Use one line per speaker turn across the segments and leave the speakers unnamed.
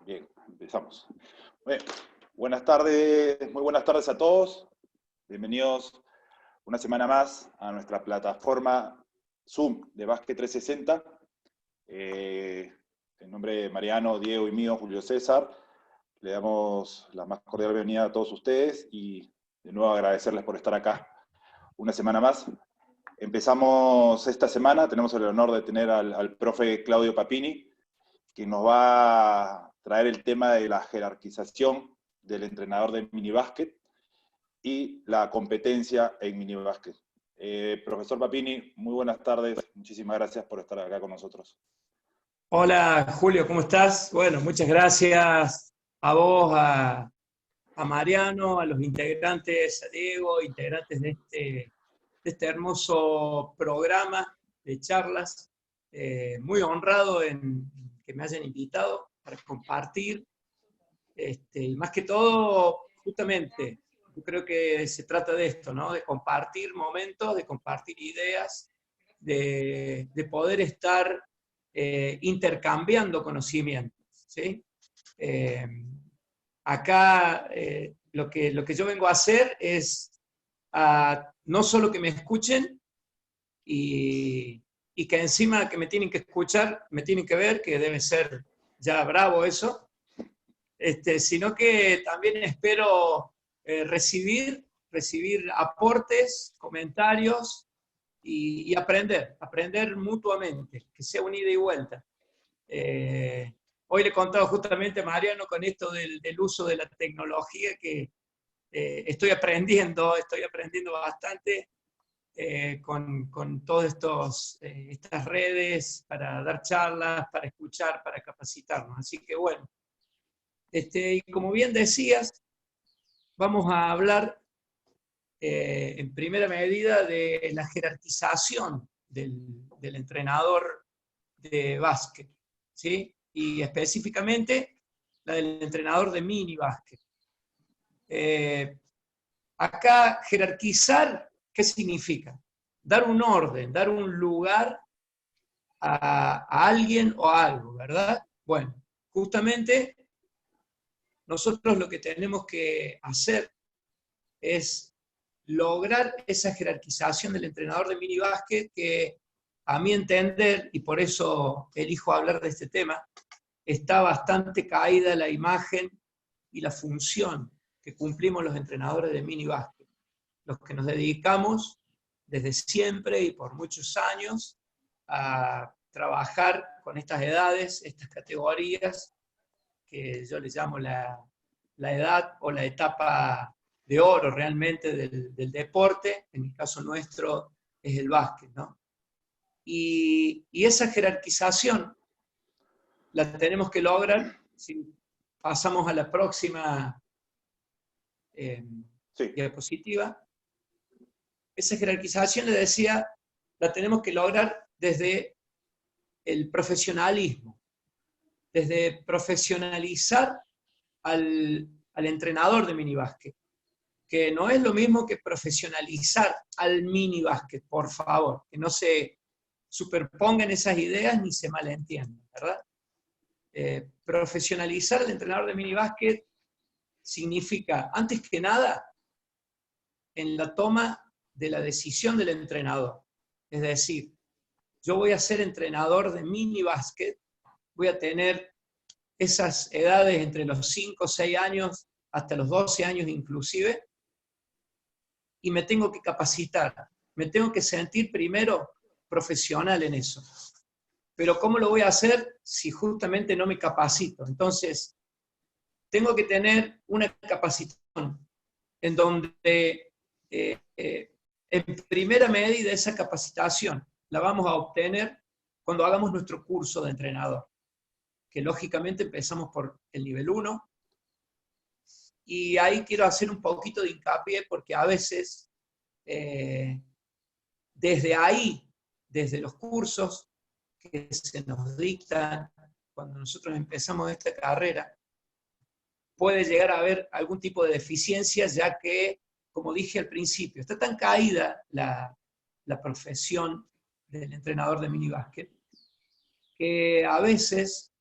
Bien, empezamos. Bien, buenas tardes, muy buenas tardes a todos. Bienvenidos una semana más a nuestra plataforma Zoom de Básquet 360. En nombre de Mariano, Diego y mío, Julio César, le damos la más cordial bienvenida a todos ustedes y de nuevo agradecerles por estar acá una semana más. Empezamos esta semana, tenemos el honor de tener al profe Claudio Papini, que nos va a traer el tema de la jerarquización del entrenador de minibásquet y la competencia en minibásquet. Profesor Papini, muy buenas tardes, muchísimas gracias por estar acá con nosotros.
Hola Julio, ¿cómo estás? Bueno, muchas gracias a vos, a Mariano, a los integrantes, a Diego, integrantes de este hermoso programa de charlas. Muy honrado en que me hayan invitado para compartir. Y más que todo, justamente, yo creo que se trata de esto, ¿no? De compartir momentos, de compartir ideas, de poder estar intercambiando conocimientos, ¿sí? Acá lo que yo vengo a hacer es no solo que me escuchen y que encima que me tienen que escuchar, me tienen que ver, que debe ser ya bravo eso, sino que también espero recibir aportes, comentarios y aprender mutuamente, que sea un ida y vuelta. Hoy le he contado justamente a Mariano con esto del uso de la tecnología que estoy aprendiendo bastante con todas estas redes para dar charlas, para escuchar, para capacitarnos. Así que bueno, y como bien decías, vamos a hablar en primera medida de la jerarquización del entrenador de básquet, ¿sí? Y específicamente la del entrenador de mini básquet. Acá jerarquizar, ¿qué significa? Dar un orden, dar un lugar a alguien o a algo, ¿verdad? Bueno, justamente nosotros lo que tenemos que hacer es lograr esa jerarquización del entrenador de minibásquet que, a mi entender, y por eso elijo hablar de este tema, está bastante caída la imagen y la función que cumplimos los entrenadores de minibásquet, los que nos dedicamos desde siempre y por muchos años a trabajar con estas edades, estas categorías, que yo les llamo la edad o la etapa de oro realmente del deporte. En el caso nuestro es el básquet, ¿no? Y esa jerarquización la tenemos que lograr si pasamos a la próxima
Sí.
diapositiva. Esa jerarquización, le decía, la tenemos que lograr desde el profesionalismo, desde profesionalizar al entrenador de minibásquet, que no es lo mismo que profesionalizar al minibásquet, por favor, que no se superpongan esas ideas ni se malentiendan, ¿verdad? Profesionalizar al entrenador de minibásquet significa, antes que nada, en la toma de la decisión del entrenador. Es decir, yo voy a ser entrenador de minibásquet, voy a tener esas edades entre los 5 o 6 años hasta los 12 años inclusive, y me tengo que capacitar, me tengo que sentir primero profesional en eso. Pero ¿cómo lo voy a hacer si justamente no me capacito? Entonces, tengo que tener una capacitación en donde, en primera medida, esa capacitación la vamos a obtener cuando hagamos nuestro curso de entrenador, que lógicamente empezamos por el nivel 1, y ahí quiero hacer un poquito de hincapié porque a veces, desde ahí, desde los cursos que se nos dictan cuando nosotros empezamos esta carrera, puede llegar a haber algún tipo de deficiencia, ya que, como dije al principio, está tan caída la profesión del entrenador de minibásquet, que a veces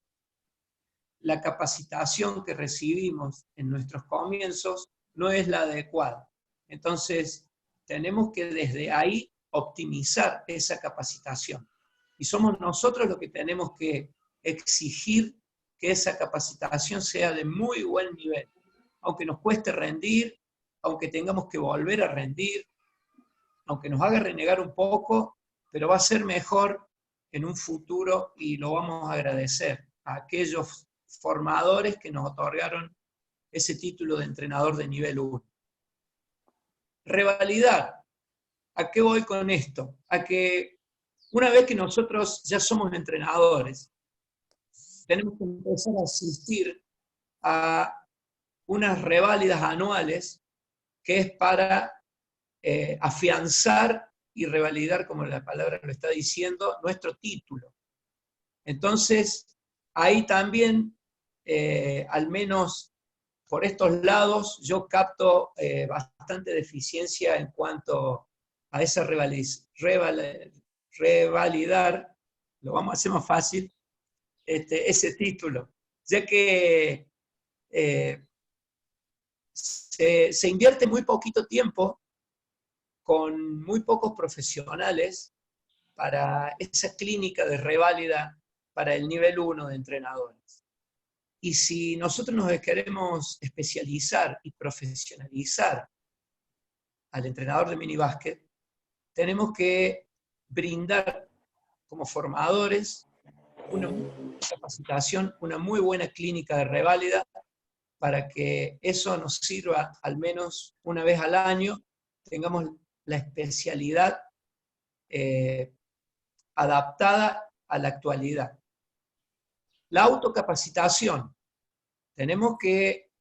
la capacitación que recibimos en nuestros comienzos no es la adecuada. Entonces, tenemos que desde ahí optimizar esa capacitación. Y somos nosotros los que tenemos que exigir que esa capacitación sea de muy buen nivel, aunque nos cueste rendir, aunque tengamos que volver a rendir, aunque nos haga renegar un poco, pero va a ser mejor en un futuro y lo vamos a agradecer a aquellos formadores que nos otorgaron ese título de entrenador de nivel 1. Revalidar. ¿A qué voy con esto? A que una vez que nosotros ya somos entrenadores, tenemos que empezar a asistir a unas reválidas anuales que es para afianzar y revalidar, como la palabra lo está diciendo, nuestro título. Entonces, ahí también, al menos por estos lados, yo capto bastante deficiencia en cuanto a esa revalidar, lo vamos a hacer más fácil, ese título, ya que se invierte muy poquito tiempo con muy pocos profesionales para esa clínica de reválida para el nivel 1 de entrenadores. Y si nosotros nos queremos especializar y profesionalizar al entrenador de minibásquet, tenemos que brindar como formadores una capacitación, una muy buena clínica de reválida para que eso nos sirva al menos una vez al año, tengamos la especialidad adaptada a la actualidad. La autocapacitación. Tenemos que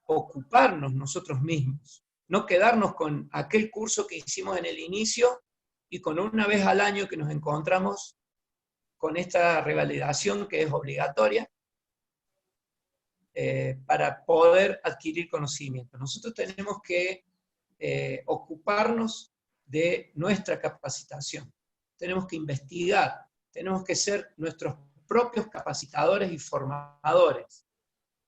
ocuparnos nosotros mismos, no quedarnos con aquel curso que hicimos en el inicio y con una vez al año que nos encontramos con esta revalidación que es obligatoria para poder adquirir conocimiento. Nosotros tenemos que ocuparnos de nuestra capacitación. Tenemos que investigar, tenemos que ser nuestros propios capacitadores y formadores.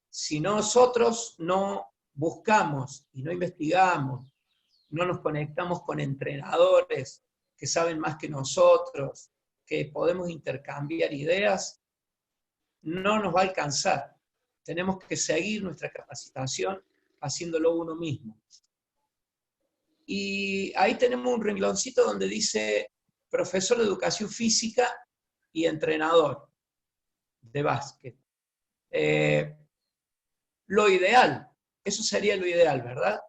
Si nosotros no buscamos y no investigamos, no nos conectamos con entrenadores que saben más que nosotros, que podemos intercambiar ideas, no nos va a alcanzar. Tenemos que seguir nuestra capacitación haciéndolo uno mismo. Y ahí tenemos un rengloncito donde dice profesor de educación física y entrenador de básquet. Lo ideal, eso sería lo ideal, ¿verdad?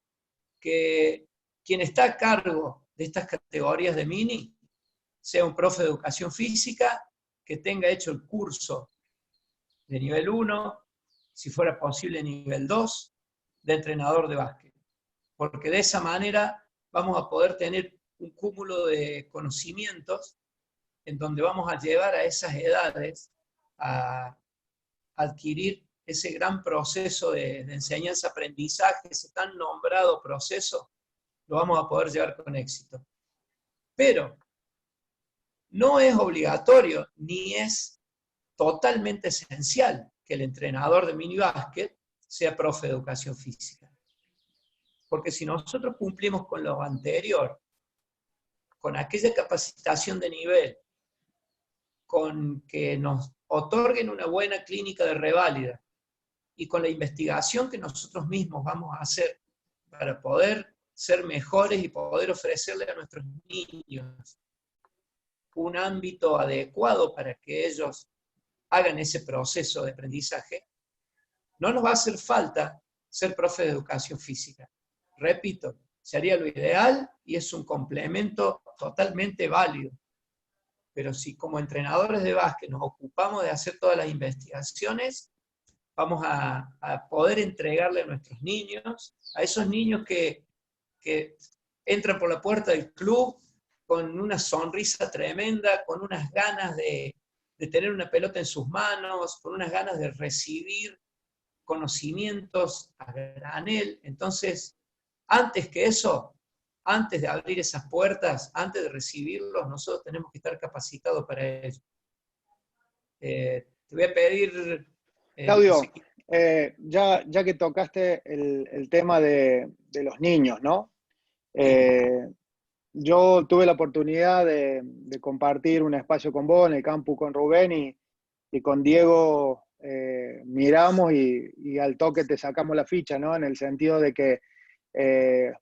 Que quien está a cargo de estas categorías de mini sea un profe de educación física que tenga hecho el curso de nivel 1, si fuera posible nivel 2, de entrenador de básquet. Porque de esa manera vamos a poder tener un cúmulo de conocimientos en donde vamos a llevar a esas edades a adquirir ese gran proceso de enseñanza-aprendizaje, ese tan nombrado proceso, lo vamos a poder llevar con éxito. Pero no es obligatorio ni es totalmente esencial que el entrenador de minibásquet sea profe de educación física. Porque si nosotros cumplimos con lo anterior, con aquella capacitación de nivel, con que nos otorguen una buena clínica de reválida y con la investigación que nosotros mismos vamos a hacer para poder ser mejores y poder ofrecerle a nuestros niños un ámbito adecuado para que ellos hagan ese proceso de aprendizaje, no nos va a hacer falta ser profe de educación física. Repito, sería lo ideal y es un complemento totalmente válido. Pero si como entrenadores de básquet nos ocupamos de hacer todas las investigaciones, vamos a poder entregarle a nuestros niños, a esos niños que entran por la puerta del club con una sonrisa tremenda, con unas ganas de tener una pelota en sus manos, con unas ganas de recibir conocimientos a granel. Entonces, antes que eso, antes de abrir esas puertas, antes de recibirlos, nosotros tenemos que estar capacitados para ello. Te voy a pedir
Claudio,
Así que,
ya que tocaste el tema de los niños, ¿no?
sí.
Eh, yo tuve la oportunidad de compartir un espacio con vos en el campus con Rubén y con Diego miramos y al toque te sacamos la ficha, ¿no? En el sentido de que eh,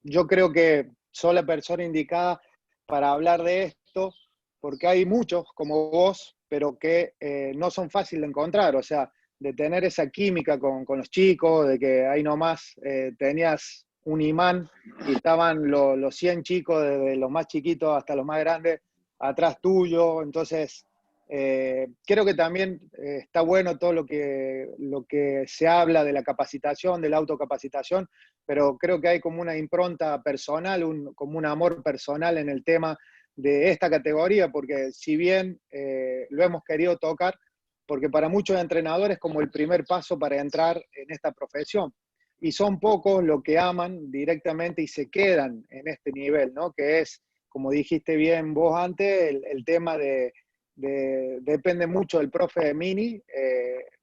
yo creo que sos la persona indicada para hablar de esto, porque hay muchos como vos, pero que no son fáciles de encontrar, o sea, de tener esa química con los chicos, de que ahí nomás tenías un imán y estaban los 100 chicos, desde los más chiquitos hasta los más grandes, atrás tuyo, entonces creo que también está bueno todo lo que se habla de la capacitación, de la autocapacitación, pero creo que hay como una impronta personal, como un amor personal en el tema de esta categoría, porque si bien lo hemos querido tocar, porque para muchos entrenadores es como el primer paso para entrar en esta profesión. Y son pocos los que aman directamente y se quedan en este nivel, ¿no? Que es, como dijiste bien vos antes, el tema depende mucho del profe de mini,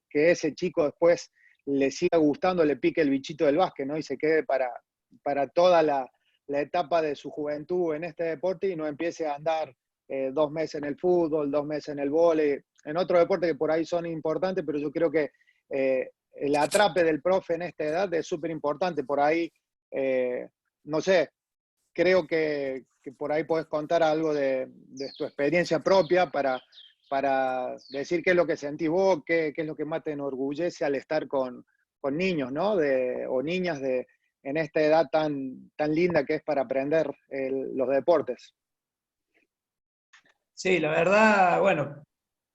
que ese chico después le siga gustando, le pique el bichito del básquet, ¿no? Y se quede para toda la etapa de su juventud en este deporte y no empiece a andar 2 meses en el fútbol, 2 meses en el vóley, en otros deportes que por ahí son importantes, pero yo creo que el atrape del profe en esta edad es súper importante. Por ahí, no sé, creo que por ahí podés contar algo de tu experiencia propia para decir qué es lo que sentís vos, qué es lo que más te enorgullece al estar con niños, ¿no? O niñas en esta edad tan linda que es para aprender los deportes.
Sí, la verdad, bueno,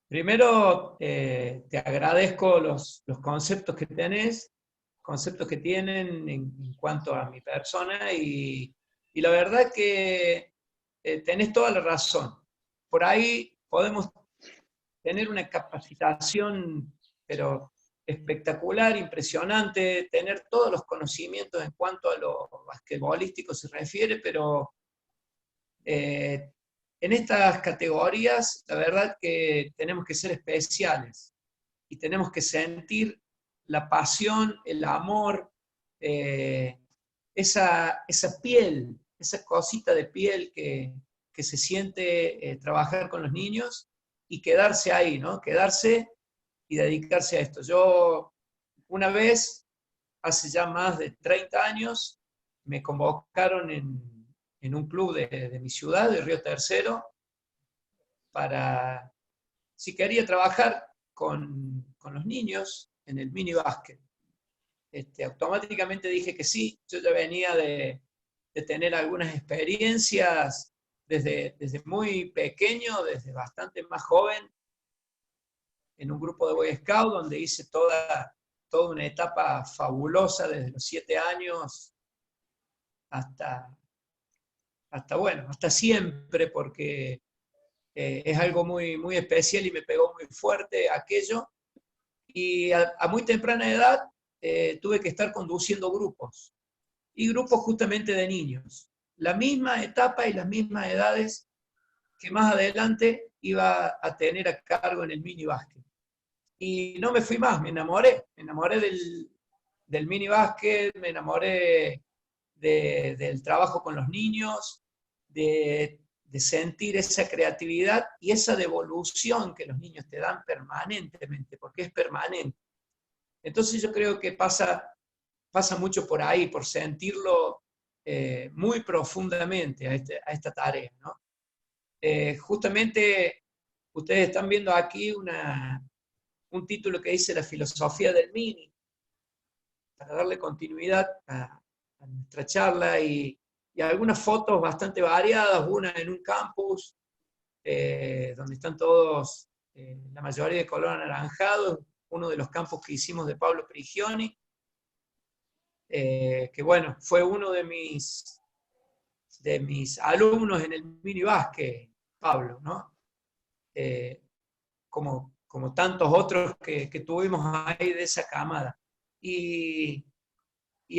primero te agradezco los conceptos que tenés, conceptos que tienen en cuanto a mi persona y la verdad que tenés toda la razón. Por ahí podemos tener una capacitación, pero espectacular, impresionante, tener todos los conocimientos en cuanto a lo basquetbolístico se refiere, pero en estas categorías, la verdad que tenemos que ser especiales y tenemos que sentir la pasión, el amor, esa piel, esa cosita de piel que se siente trabajar con los niños y quedarse ahí, ¿no? Quedarse y dedicarse a esto. Yo una vez, hace ya más de 30 años, me convocaron en un club de mi ciudad, de Río Tercero, para si quería trabajar con los niños en el mini básquet. Automáticamente dije que sí, yo ya venía de tener algunas experiencias desde muy pequeño, desde bastante más joven, en un grupo de Boy Scout donde hice toda una etapa fabulosa desde los 7 años hasta, bueno, hasta siempre, porque es algo muy, muy especial y me pegó muy fuerte aquello. Y a muy temprana edad tuve que estar conduciendo grupos, y grupos justamente de niños. La misma etapa y las mismas edades que más adelante iba a tener a cargo en el mini básquet. Y no me fui más, me enamoré del mini básquet, me enamoré del trabajo con los niños, de sentir esa creatividad y esa devolución que los niños te dan permanentemente, porque es permanente. Entonces yo creo que pasa mucho por ahí, por sentirlo muy profundamente a esta tarea, ¿no? Justamente ustedes están viendo aquí un título que dice La filosofía del mini, para darle continuidad a nuestra charla y algunas fotos bastante variadas, una en un campus, donde están todos, la mayoría de color anaranjado, uno de los campus que hicimos de Pablo Prigioni, que bueno, fue uno de mis alumnos en el mini básquet, Pablo, ¿no? Como tantos otros que tuvimos ahí de esa camada. Y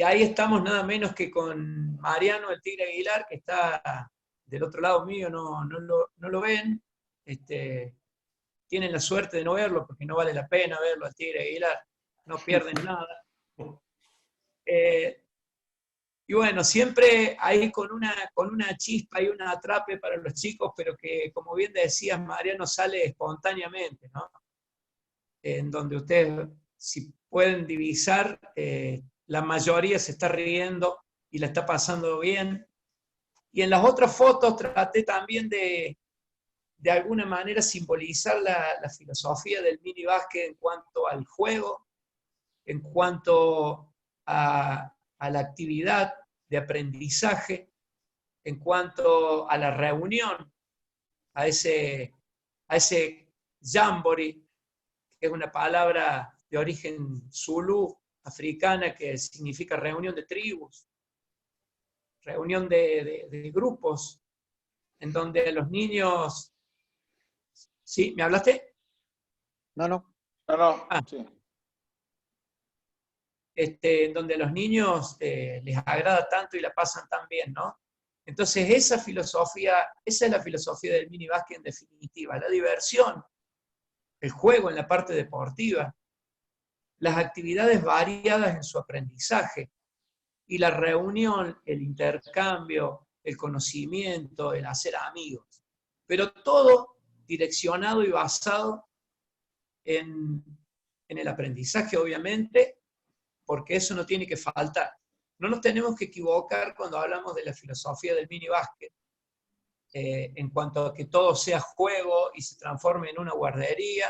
ahí estamos nada menos que con Mariano el Tigre Aguilar, que está del otro lado mío, no lo ven, tienen la suerte de no verlo, porque no vale la pena verlo al Tigre Aguilar, no pierden nada. Y bueno, siempre ahí con una chispa y un atrape para los chicos, pero que, como bien decías, Mariano, sale espontáneamente, ¿no? En donde ustedes, si pueden divisar, la mayoría se está riendo y la está pasando bien. Y en las otras fotos traté también de alguna manera simbolizar la filosofía del mini básquet en cuanto al juego, en cuanto a la actividad de aprendizaje, en cuanto a la reunión, a ese jamboree, que es una palabra de origen zulú, africana, que significa reunión de tribus, reunión de grupos, en donde los niños... ¿Sí? ¿Me hablaste?
No, no.
No,
Ah.
sí.
En donde a los niños les agrada tanto y la pasan tan bien, ¿no? Entonces esa es la filosofía del mini básquet en definitiva, la diversión, el juego en la parte deportiva, las actividades variadas en su aprendizaje y la reunión, el intercambio, el conocimiento, el hacer amigos, pero todo direccionado y basado en el aprendizaje, obviamente, porque eso no tiene que faltar. No nos tenemos que equivocar cuando hablamos de la filosofía del mini básquet, en cuanto a que todo sea juego y se transforme en una guardería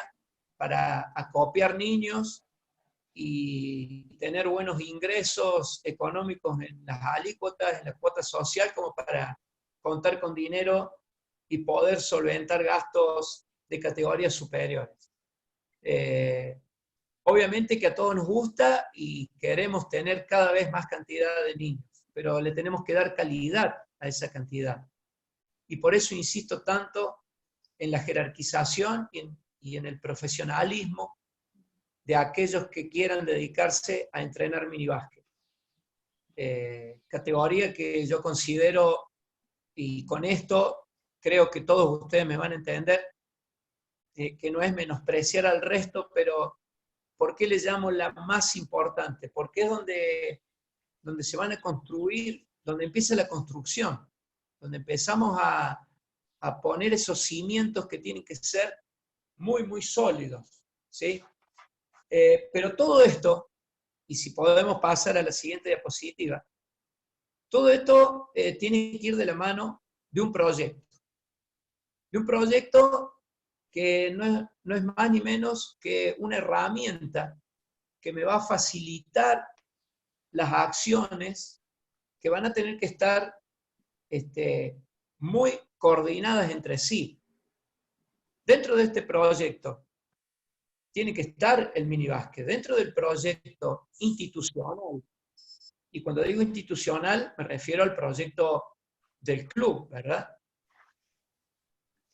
para acopiar niños y tener buenos ingresos económicos en las alícuotas, en la cuota social, como para contar con dinero y poder solventar gastos de categorías superiores. Obviamente que a todos nos gusta y queremos tener cada vez más cantidad de niños, pero le tenemos que dar calidad a esa cantidad. Y por eso insisto tanto en la jerarquización y en el profesionalismo de aquellos que quieran dedicarse a entrenar minibásquet. Categoría que yo considero, y con esto creo que todos ustedes me van a entender, que no es menospreciar al resto, pero ¿por qué le llamo la más importante? Porque es donde se van a construir, donde empieza la construcción, donde empezamos a poner esos cimientos que tienen que ser muy, muy sólidos, ¿sí? Pero todo esto, y si podemos pasar a la siguiente diapositiva, todo esto tiene que ir de la mano de un proyecto que no es más ni menos que una herramienta que me va a facilitar las acciones que van a tener que estar muy coordinadas entre sí. Dentro de este proyecto tiene que estar el minibásquet, dentro del proyecto institucional. Y cuando digo institucional, me refiero al proyecto del club, ¿verdad?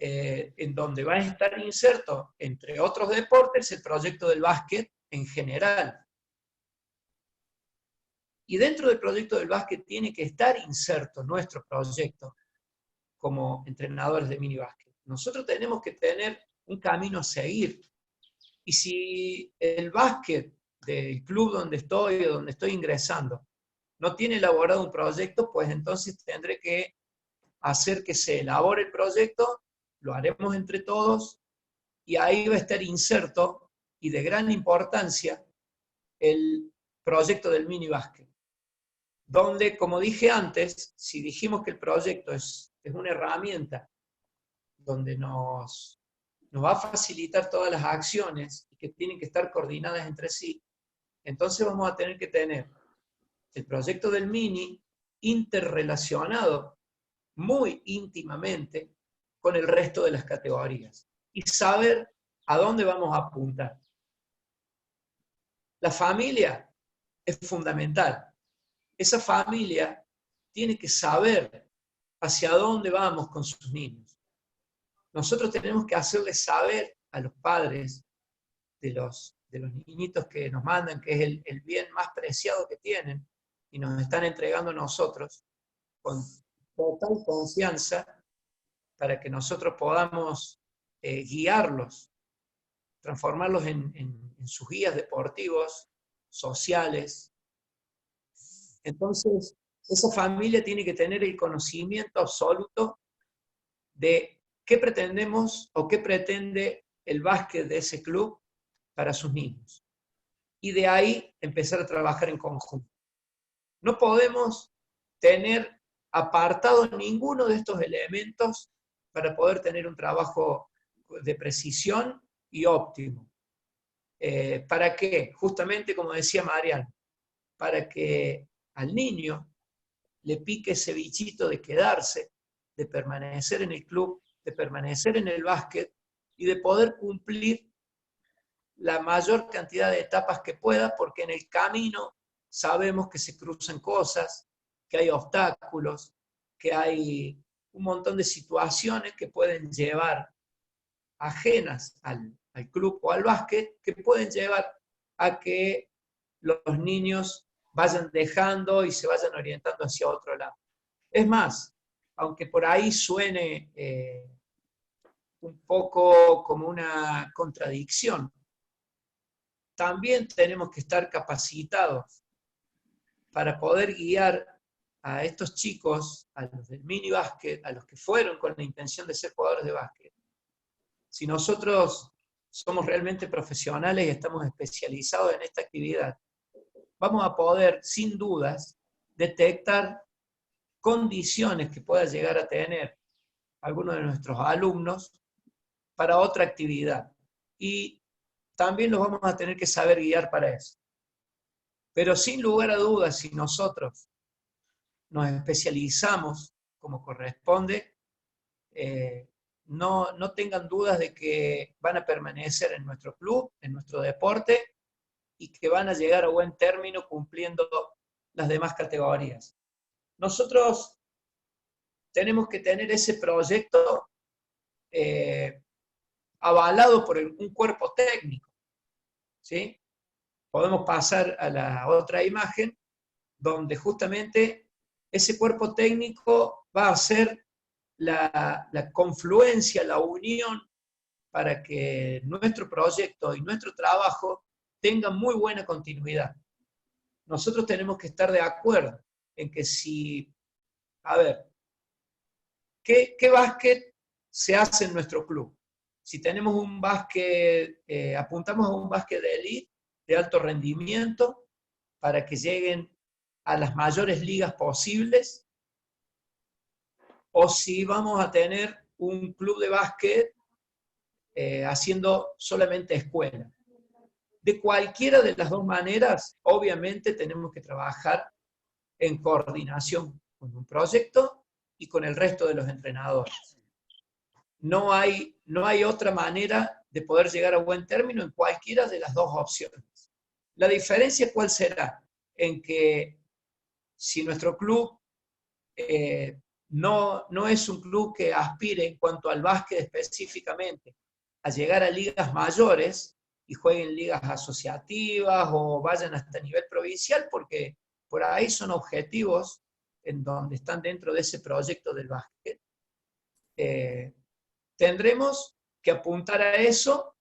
En donde va a estar inserto, entre otros deportes, el proyecto del básquet en general. Y dentro del proyecto del básquet tiene que estar inserto nuestro proyecto como entrenadores de minibásquet. Nosotros tenemos que tener un camino a seguir. Y si el básquet del club donde estoy o donde estoy ingresando no tiene elaborado un proyecto, pues entonces tendré que hacer que se elabore el proyecto, lo haremos entre todos, y ahí va a estar inserto, y de gran importancia, el proyecto del minibásquet, donde, como dije antes, si dijimos que el proyecto es una herramienta donde nos va a facilitar todas las acciones y que tienen que estar coordinadas entre sí, entonces vamos a tener que tener el proyecto del mini interrelacionado muy íntimamente con el resto de las categorías y saber a dónde vamos a apuntar. La familia es fundamental. Esa familia tiene que saber hacia dónde vamos con sus niños. Nosotros tenemos que hacerles saber a los padres de los niñitos que nos mandan, que es el bien más preciado que tienen, y nos están entregando a nosotros, con total confianza, para que nosotros podamos guiarlos transformarlos en sus guías deportivos, sociales. Entonces, esa familia tiene que tener el conocimiento absoluto de qué pretendemos o qué pretende el básquet de ese club para sus niños. Y de ahí empezar a trabajar en conjunto. No podemos tener apartado ninguno de estos elementos para poder tener un trabajo de precisión y óptimo. ¿Para qué? Justamente como decía Mariano, para que al niño le pique ese bichito de quedarse, de permanecer en el club, de permanecer en el básquet y de poder cumplir la mayor cantidad de etapas que pueda, porque en el camino sabemos que se cruzan cosas, que hay obstáculos, que hay un montón de situaciones que pueden llevar ajenas al club o al básquet, que pueden llevar a que los niños vayan dejando y se vayan orientando hacia otro lado. Es más, aunque por ahí suene un poco como una contradicción, también tenemos que estar capacitados para poder guiar a estos chicos, a los del mini básquet, a los que fueron con la intención de ser jugadores de básquet. Si nosotros somos realmente profesionales y estamos especializados en esta actividad, vamos a poder, sin dudas, detectar condiciones que pueda llegar a tener alguno de nuestros alumnos para otra actividad. Y también los vamos a tener que saber guiar para eso. Pero sin lugar a dudas, si nosotros nos especializamos como corresponde, no tengan dudas de que van a permanecer en nuestro club, en nuestro deporte, y que van a llegar a buen término cumpliendo las demás categorías. Nosotros tenemos que tener ese proyecto avalado por un cuerpo técnico, ¿sí? Podemos pasar a la otra imagen, donde justamente ese cuerpo técnico va a ser la confluencia, la unión, para que nuestro proyecto y nuestro trabajo tengan muy buena continuidad. Nosotros tenemos que estar de acuerdo en que si, a ver, ¿qué básquet se hace en nuestro club? Si tenemos un básquet, apuntamos a un básquet de élite, de alto rendimiento, para que lleguen a las mayores ligas posibles, o si vamos a tener un club de básquet haciendo solamente escuela. De cualquiera de las dos maneras, obviamente tenemos que trabajar en coordinación con un proyecto y con el resto de los entrenadores. No hay otra manera de poder llegar a buen término en cualquiera de las dos opciones. La diferencia, ¿cuál será? En que si nuestro club no es un club que aspire en cuanto al básquet específicamente a llegar a ligas mayores y jueguen ligas asociativas o vayan hasta nivel provincial, porque por ahí son objetivos en donde están dentro de ese proyecto del básquet. Tendremos que apuntar a eso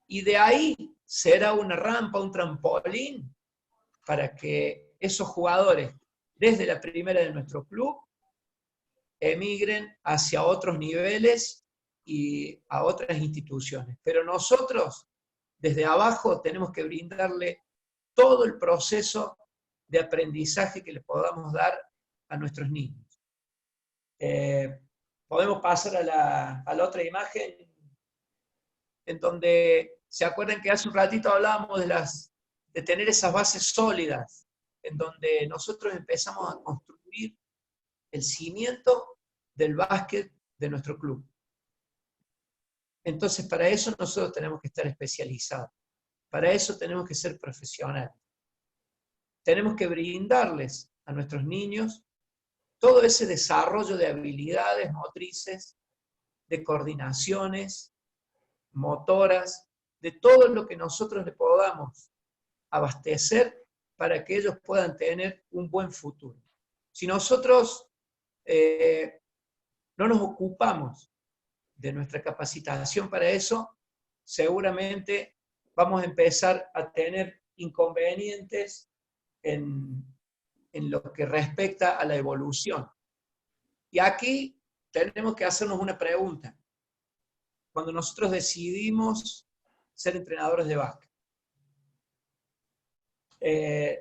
y de ahí será una rampa, un trampolín para que esos jugadores desde la primera de nuestro club emigren hacia otros niveles y a otras instituciones. Pero nosotros, desde abajo, tenemos que brindarle todo el proceso de aprendizaje que le podamos dar a nuestros niños. Podemos pasar a la otra imagen, en donde, ¿se acuerdan que hace un ratito hablábamos de tener esas bases sólidas, en donde nosotros empezamos a construir el cimiento del básquet de nuestro club? Entonces, para eso nosotros tenemos que estar especializados. Para eso tenemos que ser profesionales. Tenemos que brindarles a nuestros niños todo ese desarrollo de habilidades motrices, de coordinaciones, motoras, de todo lo que nosotros le podamos abastecer para que ellos puedan tener un buen futuro. Si nosotros no nos ocupamos de nuestra capacitación para eso, seguramente vamos a empezar a tener inconvenientes en lo que respecta a la evolución. Y aquí tenemos que hacernos una pregunta. Cuando nosotros decidimos ser entrenadores de básquet,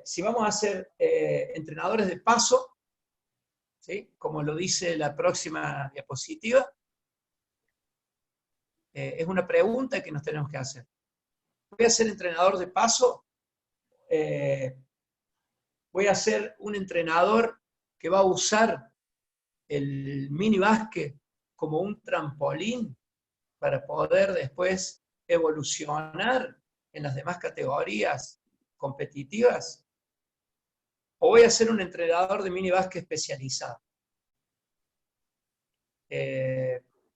si vamos a ser entrenadores de paso, ¿sí?, como lo dice la próxima diapositiva, es una pregunta que nos tenemos que hacer. ¿Voy a ser entrenador de paso? ¿Voy a ser un entrenador que va a usar el mini básquet como un trampolín para poder después evolucionar en las demás categorías competitivas? ¿O voy a ser un entrenador de mini básquet especializado?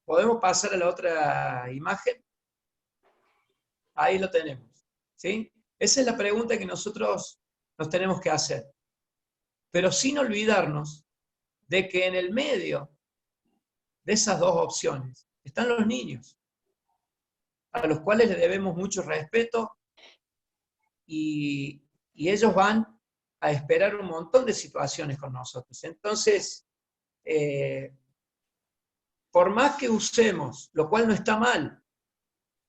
¿Podemos pasar a la otra imagen? Ahí lo tenemos, ¿sí? Esa es la pregunta que nosotros nos tenemos que hacer. Pero sin olvidarnos de que en el medio de esas dos opciones están los niños, a los cuales le debemos mucho respeto, y ellos van a esperar un montón de situaciones con nosotros. Entonces, por más que usemos, lo cual no está mal,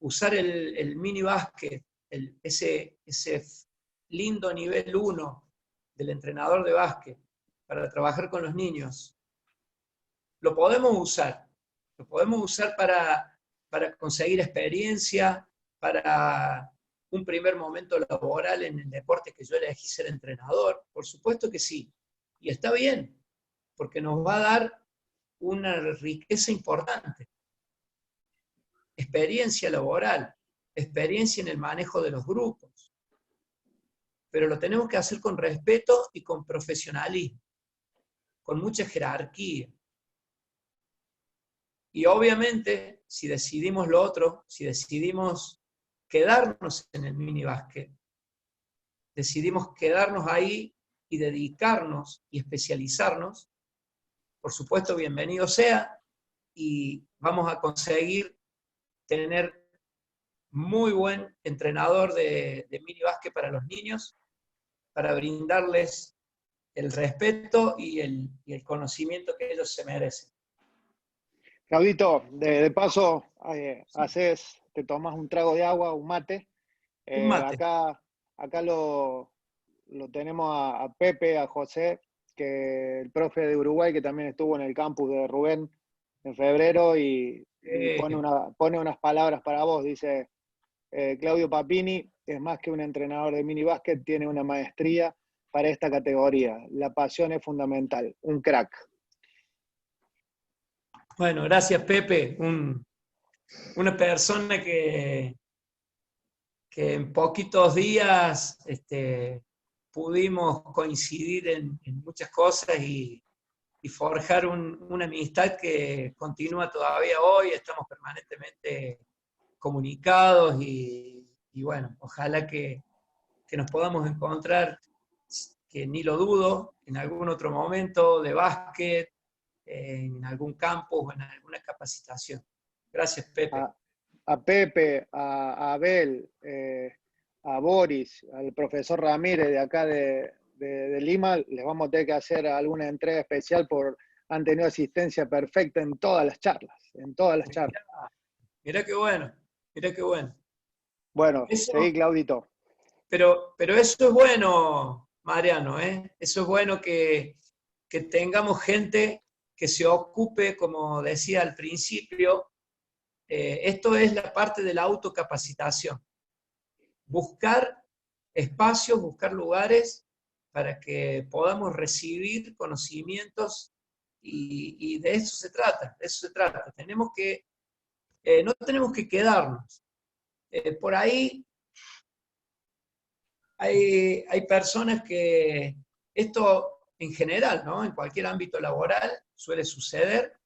usar el mini básquet, ese lindo nivel 1 del entrenador de básquet para trabajar con los niños, lo podemos usar para conseguir experiencia, para un primer momento laboral en el deporte que yo elegí ser entrenador. Por supuesto que sí, y está bien, porque nos va a dar una riqueza importante. Experiencia laboral, experiencia en el manejo de los grupos, pero lo tenemos que hacer con respeto y con profesionalismo, con mucha jerarquía. Y obviamente, si decidimos lo otro, si decidimos quedarnos en el mini básquet, decidimos quedarnos ahí y dedicarnos y especializarnos, por supuesto, bienvenido sea, y vamos a conseguir tener muy buen entrenador de mini básquet para los niños, para brindarles el respeto y el conocimiento que ellos se merecen.
Claudito, de paso, te tomas un trago de agua, un mate.
Un mate.
Acá lo tenemos a Pepe, a José, que el profe de Uruguay, que también estuvo en el campus de Rubén en febrero, y pone unas palabras para vos. Dice, Claudio Papini es más que un entrenador de mini básquet, tiene una maestría para esta categoría. La pasión es fundamental, un crack.
Bueno, gracias Pepe, una persona que en poquitos días pudimos coincidir en muchas cosas y forjar una amistad que continúa todavía hoy. Estamos permanentemente comunicados y bueno, ojalá que nos podamos encontrar, que ni lo dudo, en algún otro momento de básquet, en algún campus o en alguna capacitación. Gracias, Pepe.
A Pepe, a Abel, a Boris, al profesor Ramírez de acá de Lima, les vamos a tener que hacer alguna entrega especial han tenido asistencia perfecta en todas las charlas,
Mirá qué bueno, mirá qué bueno.
Bueno, seguí, Claudito.
Pero eso es bueno, Mariano, ¿eh? Eso es bueno que tengamos gente que se ocupe, como decía al principio. Esto es la parte de la autocapacitación. Buscar espacios, buscar lugares para que podamos recibir conocimientos, y de eso se trata, Tenemos que, no tenemos que quedarnos. Por ahí hay personas que, esto en general, ¿no?, en cualquier ámbito laboral suele suceder.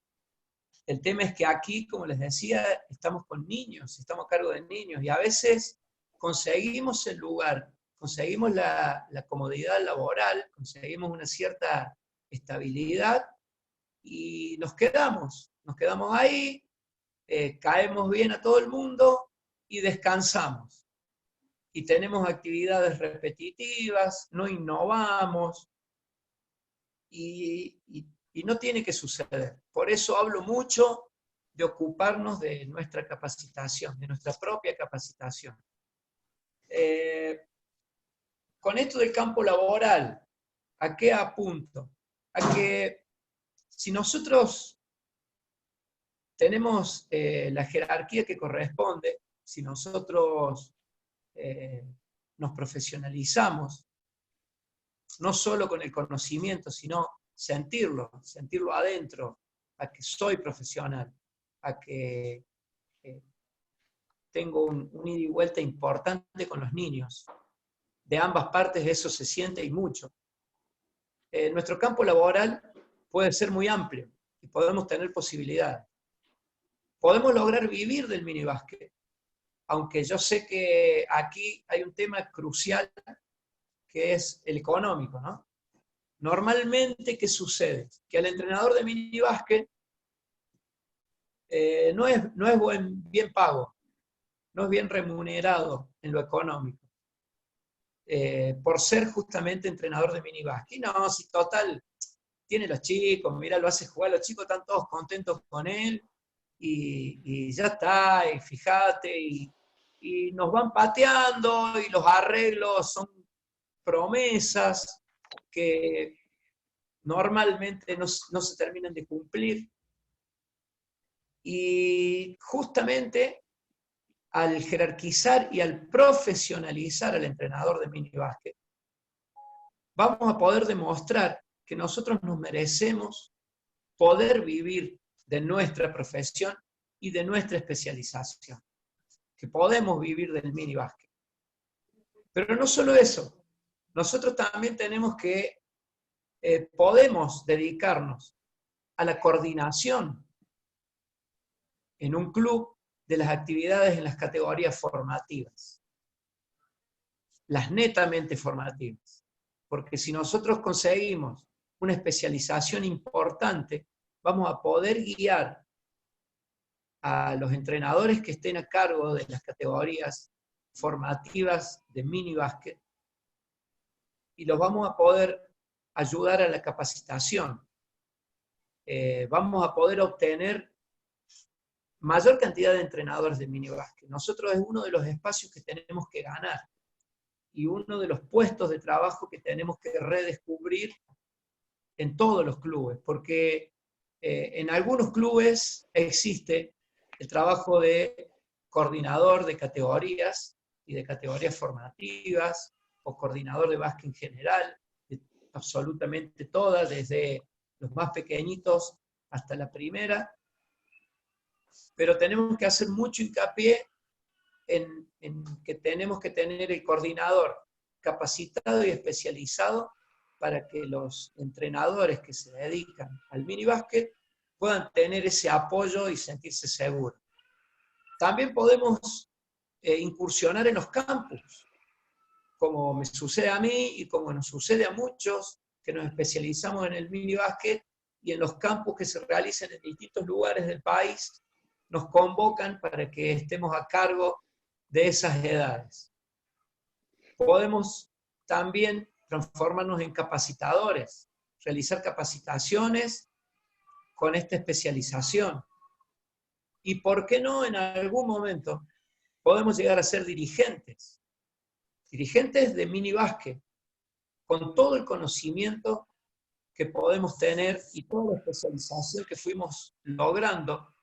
El tema es que aquí, como les decía, estamos con niños, estamos a cargo de niños, y a veces conseguimos el lugar, conseguimos la comodidad laboral, conseguimos una cierta estabilidad, y nos quedamos ahí, caemos bien a todo el mundo, y descansamos. Y tenemos actividades repetitivas, no innovamos, y no tiene que suceder. Por eso hablo mucho de ocuparnos de nuestra capacitación, de nuestra propia capacitación. Con esto del campo laboral, ¿a qué apunto? A que si nosotros tenemos la jerarquía que corresponde, si nosotros nos profesionalizamos, no solo con el conocimiento, sino sentirlo adentro, a que soy profesional, a que tengo un ida y vuelta importante con los niños. De ambas partes eso se siente y mucho. Nuestro campo laboral puede ser muy amplio y podemos tener posibilidades. Podemos lograr vivir del minibásquet, aunque yo sé que aquí hay un tema crucial que es el económico, ¿no? Normalmente, ¿qué sucede? Que al entrenador de minibásquet no es bien pago, no es bien remunerado en lo económico, por ser justamente entrenador de minibásquet. Y no, si total, tiene los chicos, mira, lo hace jugar, los chicos están todos contentos con él, y ya está, y fíjate, y nos van pateando, y los arreglos son promesas que normalmente no se terminan de cumplir. Y justamente al jerarquizar y al profesionalizar al entrenador de minibásquet, vamos a poder demostrar que nosotros nos merecemos poder vivir de nuestra profesión y de nuestra especialización, que podemos vivir del minibásquet. Pero no solo eso, nosotros también tenemos que podemos dedicarnos a la coordinación en un club de las actividades en las categorías formativas, las netamente formativas. Porque si nosotros conseguimos una especialización importante, vamos a poder guiar a los entrenadores que estén a cargo de las categorías formativas de minibásquet y los vamos a poder ayudar a la capacitación. Vamos a poder obtener mayor cantidad de entrenadores de minibásquet. Nosotros es uno de los espacios que tenemos que ganar y uno de los puestos de trabajo que tenemos que redescubrir en todos los clubes, porque en algunos clubes existe el trabajo de coordinador de categorías y de categorías formativas, o coordinador de básquet en general, de absolutamente todas, desde los más pequeñitos hasta la primera, pero tenemos que hacer mucho hincapié en que tenemos que tener el coordinador capacitado y especializado para que los entrenadores que se dedican al minibásquet puedan tener ese apoyo y sentirse seguros. También podemos incursionar en los campus, como me sucede a mí y como nos sucede a muchos que nos especializamos en el minibásquet, y en los campus que se realicen en distintos lugares del país, nos convocan para que estemos a cargo de esas edades. Podemos también transformarnos en capacitadores, realizar capacitaciones con esta especialización. Y por qué no, en algún momento podemos llegar a ser dirigentes de minibásquet, con todo el conocimiento que podemos tener y toda la especialización que fuimos logrando.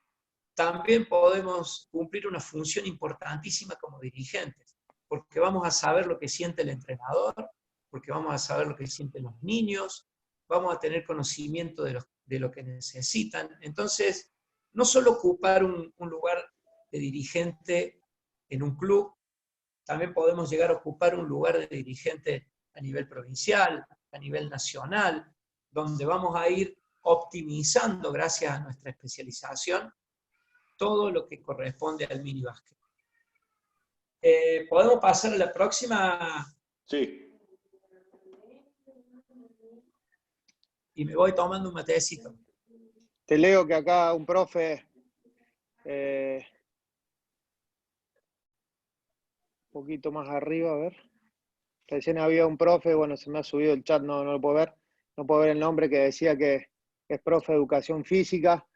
También podemos cumplir una función importantísima como dirigentes, porque vamos a saber lo que siente el entrenador, porque vamos a saber lo que sienten los niños, vamos a tener conocimiento de lo que necesitan. Entonces, no solo ocupar un lugar de dirigente en un club, también podemos llegar a ocupar un lugar de dirigente a nivel provincial, a nivel nacional, donde vamos a ir optimizando, gracias a nuestra especialización, todo lo que corresponde al minibásquet. ¿Podemos pasar a la próxima?
Sí.
Y me voy tomando un matecito.
Te leo que acá un profe poquito más arriba, a ver. Recién había un profe, bueno, se me ha subido el chat, no lo puedo ver. No puedo ver el nombre, que decía que es profe de educación física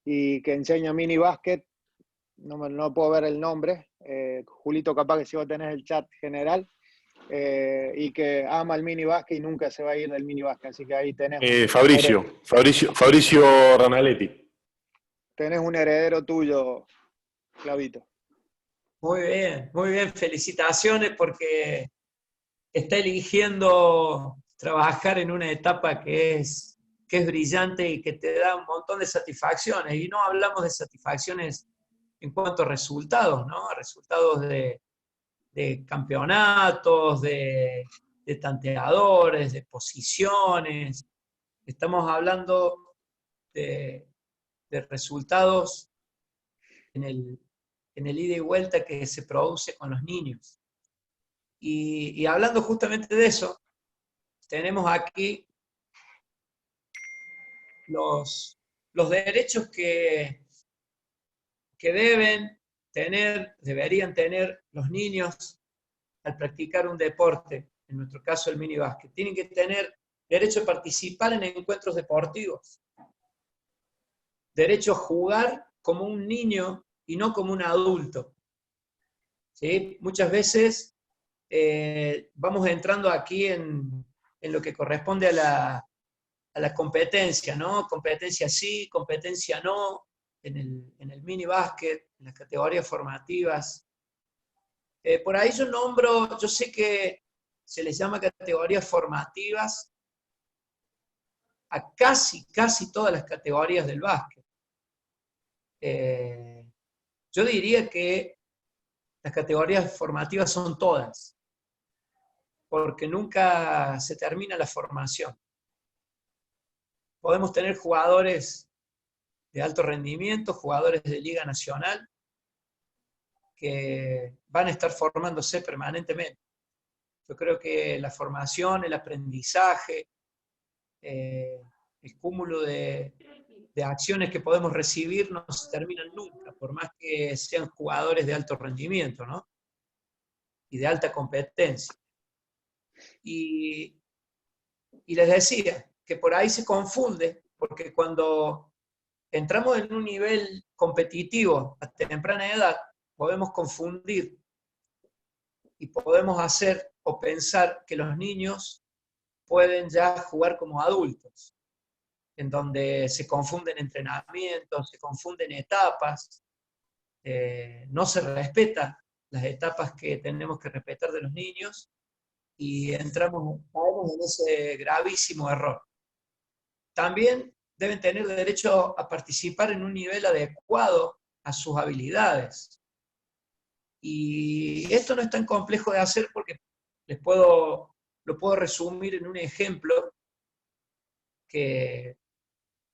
y que enseña mini básquet. No puedo ver el nombre. Julito, capaz que si vos tenés el chat general. Y que ama el mini básquet y nunca se va a ir del mini básquet. Así que ahí tenés
Fabricio Ranaletti.
tenés un heredero tuyo, Clavito.
Muy bien, felicitaciones porque está eligiendo trabajar en una etapa que es brillante y que te da un montón de satisfacciones. Y no hablamos de satisfacciones en cuanto a resultados, ¿no? Resultados de campeonatos, de tanteadores, de posiciones. Estamos hablando de resultados en el ida y vuelta que se produce con los niños. Y hablando justamente de eso, tenemos aquí los derechos que deberían tener los niños al practicar un deporte, en nuestro caso el minibásquet. Tienen que tener derecho a participar en encuentros deportivos, derecho a jugar como un niño y no como un adulto. ¿Sí? Muchas veces vamos entrando aquí en lo que corresponde a la competencia, ¿no? Competencia sí, competencia no, en el mini básquet, en las categorías formativas. Por ahí yo sé que se les llama categorías formativas a casi todas las categorías del básquet. Yo diría que las categorías formativas son todas, porque nunca se termina la formación. Podemos tener jugadores de alto rendimiento, jugadores de Liga Nacional, que van a estar formándose permanentemente. Yo creo que la formación, el aprendizaje, el cúmulo de acciones que podemos recibir no se terminan nunca, por más que sean jugadores de alto rendimiento, ¿no? Y de alta competencia. Y les decía que por ahí se confunde, porque cuando entramos en un nivel competitivo a temprana edad, podemos confundir y podemos hacer o pensar que los niños pueden ya jugar como adultos, en donde se confunden entrenamientos, se confunden etapas, no se respeta las etapas que tenemos que respetar de los niños y caemos en ese gravísimo error. También deben tener derecho a participar en un nivel adecuado a sus habilidades. Y esto no es tan complejo de hacer porque lo puedo resumir en un ejemplo que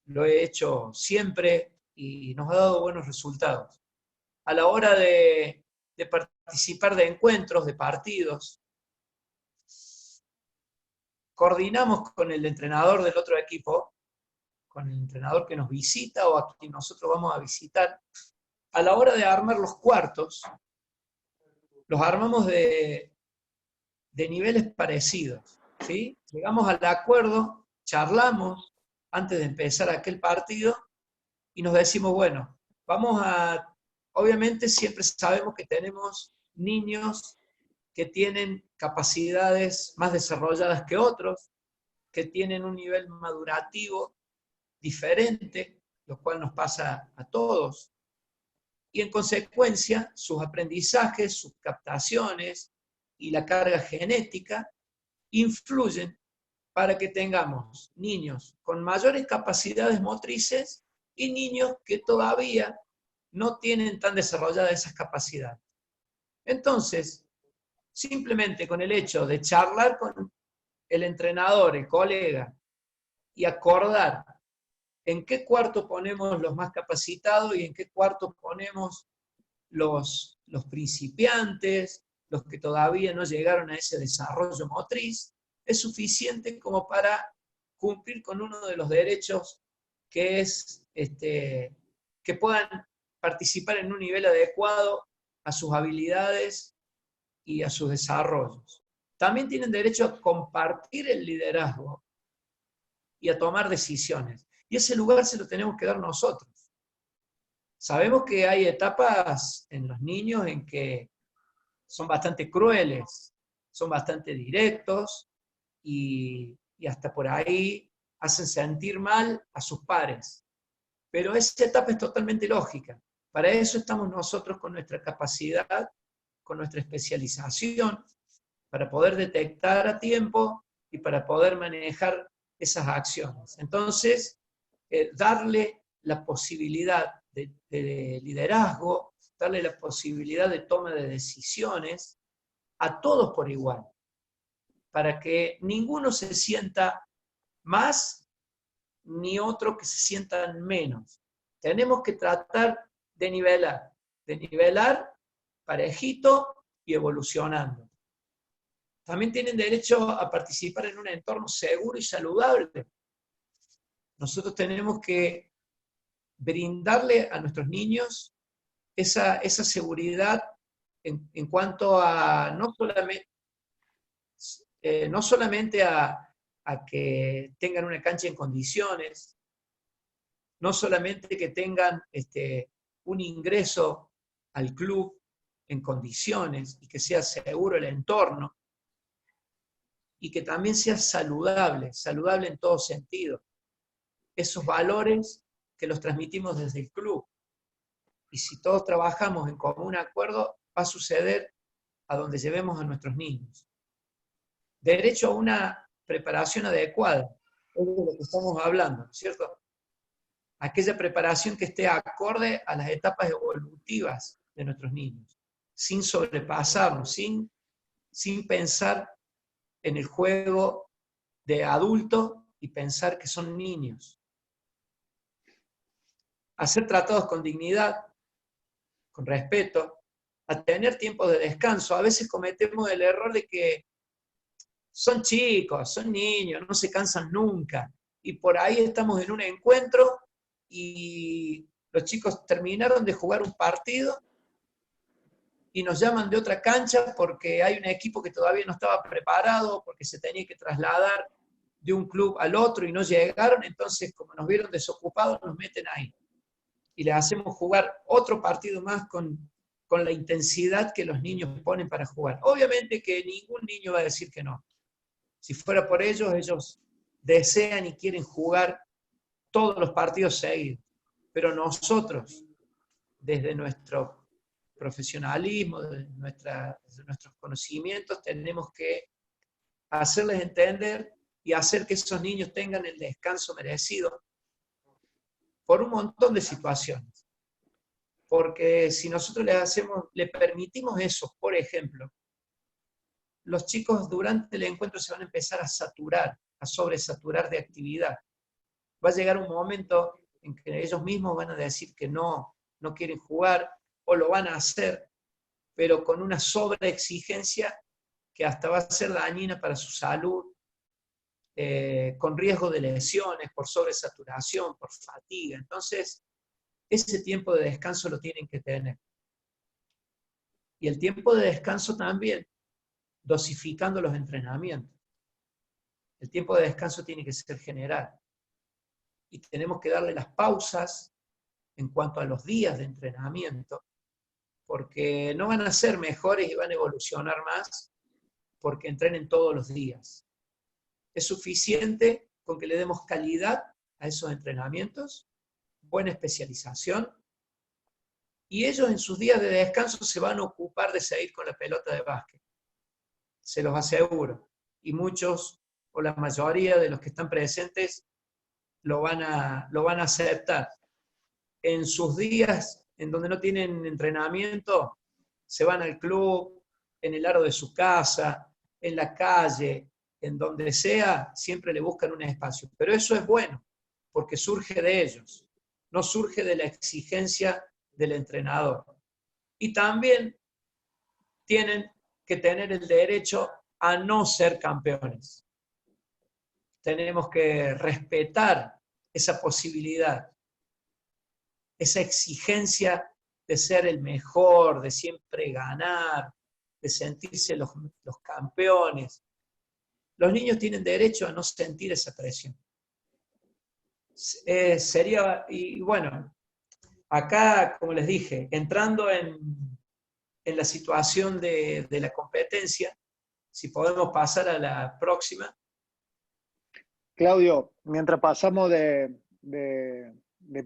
lo he hecho siempre y nos ha dado buenos resultados. A la hora de participar de encuentros, de partidos, coordinamos con el entrenador del otro equipo, con el entrenador que nos visita o a quien nosotros vamos a visitar. A la hora de armar los cuartos, los armamos de niveles parecidos, ¿sí? Llegamos al acuerdo, charlamos antes de empezar aquel partido y nos decimos, bueno, obviamente siempre sabemos que tenemos niños que tienen capacidades más desarrolladas que otros, que tienen un nivel madurativo diferente, lo cual nos pasa a todos. Y en consecuencia, sus aprendizajes, sus captaciones y la carga genética influyen para que tengamos niños con mayores capacidades motrices y niños que todavía no tienen tan desarrolladas esas capacidades. Entonces, simplemente con el hecho de charlar con el entrenador, el colega, y acordar en qué cuarto ponemos los más capacitados y en qué cuarto ponemos los principiantes, los que todavía no llegaron a ese desarrollo motriz, es suficiente como para cumplir con uno de los derechos que es que puedan participar en un nivel adecuado a sus habilidades y a sus desarrollos. También tienen derecho a compartir el liderazgo y a tomar decisiones. Y ese lugar se lo tenemos que dar nosotros. Sabemos que hay etapas en los niños en que son bastante crueles, son bastante directos y hasta por ahí hacen sentir mal a sus pares. Pero esa etapa es totalmente lógica. Para eso estamos nosotros con nuestra capacidad, con nuestra especialización, para poder detectar a tiempo y para poder manejar esas acciones. Entonces, darle la posibilidad de liderazgo, darle la posibilidad de toma de decisiones a todos por igual, para que ninguno se sienta más ni otro que se sientan menos. Tenemos que tratar de nivelar parejito y evolucionando. También tienen derecho a participar en un entorno seguro y saludable. Nosotros tenemos que brindarle a nuestros niños esa seguridad en cuanto a no solamente a que tengan una cancha en condiciones, no solamente que tengan un ingreso al club en condiciones y que sea seguro el entorno, y que también sea saludable en todo sentido. Esos valores que los transmitimos desde el club. Y si todos trabajamos en común acuerdo, va a suceder a donde llevemos a nuestros niños. Derecho a una preparación adecuada, es de lo que estamos hablando, ¿cierto? Aquella preparación que esté acorde a las etapas evolutivas de nuestros niños, sin sobrepasarnos, sin pensar en el juego de adulto y pensar que son niños. A ser tratados con dignidad, con respeto, a tener tiempos de descanso. A veces cometemos el error de que son chicos, son niños, no se cansan nunca. Y por ahí estamos en un encuentro y los chicos terminaron de jugar un partido y nos llaman de otra cancha porque hay un equipo que todavía no estaba preparado, porque se tenía que trasladar de un club al otro y no llegaron, entonces como nos vieron desocupados nos meten ahí. Y les hacemos jugar otro partido más con la intensidad que los niños ponen para jugar. Obviamente que ningún niño va a decir que no. Si fuera por ellos, ellos desean y quieren jugar todos los partidos seguidos. Pero nosotros, desde nuestro profesionalismo, desde nuestros conocimientos, tenemos que hacerles entender y hacer que esos niños tengan el descanso merecido por un montón de situaciones. Porque si nosotros le permitimos eso, por ejemplo, los chicos durante el encuentro se van a empezar a saturar, a sobresaturar de actividad. Va a llegar un momento en que ellos mismos van a decir que no quieren jugar o lo van a hacer, pero con una sobreexigencia que hasta va a ser dañina para su salud, con riesgo de lesiones, por sobresaturación, por fatiga. Entonces, ese tiempo de descanso lo tienen que tener. Y el tiempo de descanso también, dosificando los entrenamientos. El tiempo de descanso tiene que ser general. Y tenemos que darle las pausas en cuanto a los días de entrenamiento, porque no van a ser mejores y van a evolucionar más porque entrenen todos los días. Es suficiente con que le demos calidad a esos entrenamientos, buena especialización, y ellos en sus días de descanso se van a ocupar de seguir con la pelota de básquet. Se los aseguro. Y muchos, o la mayoría de los que están presentes, lo van a aceptar. En sus días en donde no tienen entrenamiento, se van al club, en el aro de su casa, en la calle, en donde sea, siempre le buscan un espacio. Pero eso es bueno, porque surge de ellos, no surge de la exigencia del entrenador. Y también tienen que tener el derecho a no ser campeones. Tenemos que respetar esa posibilidad, esa exigencia de ser el mejor, de siempre ganar, de sentirse los campeones. Los niños tienen derecho a no sentir esa presión. Y bueno, acá, como les dije, entrando en la situación de la competencia, si podemos pasar a la próxima.
Claudio, mientras pasamos de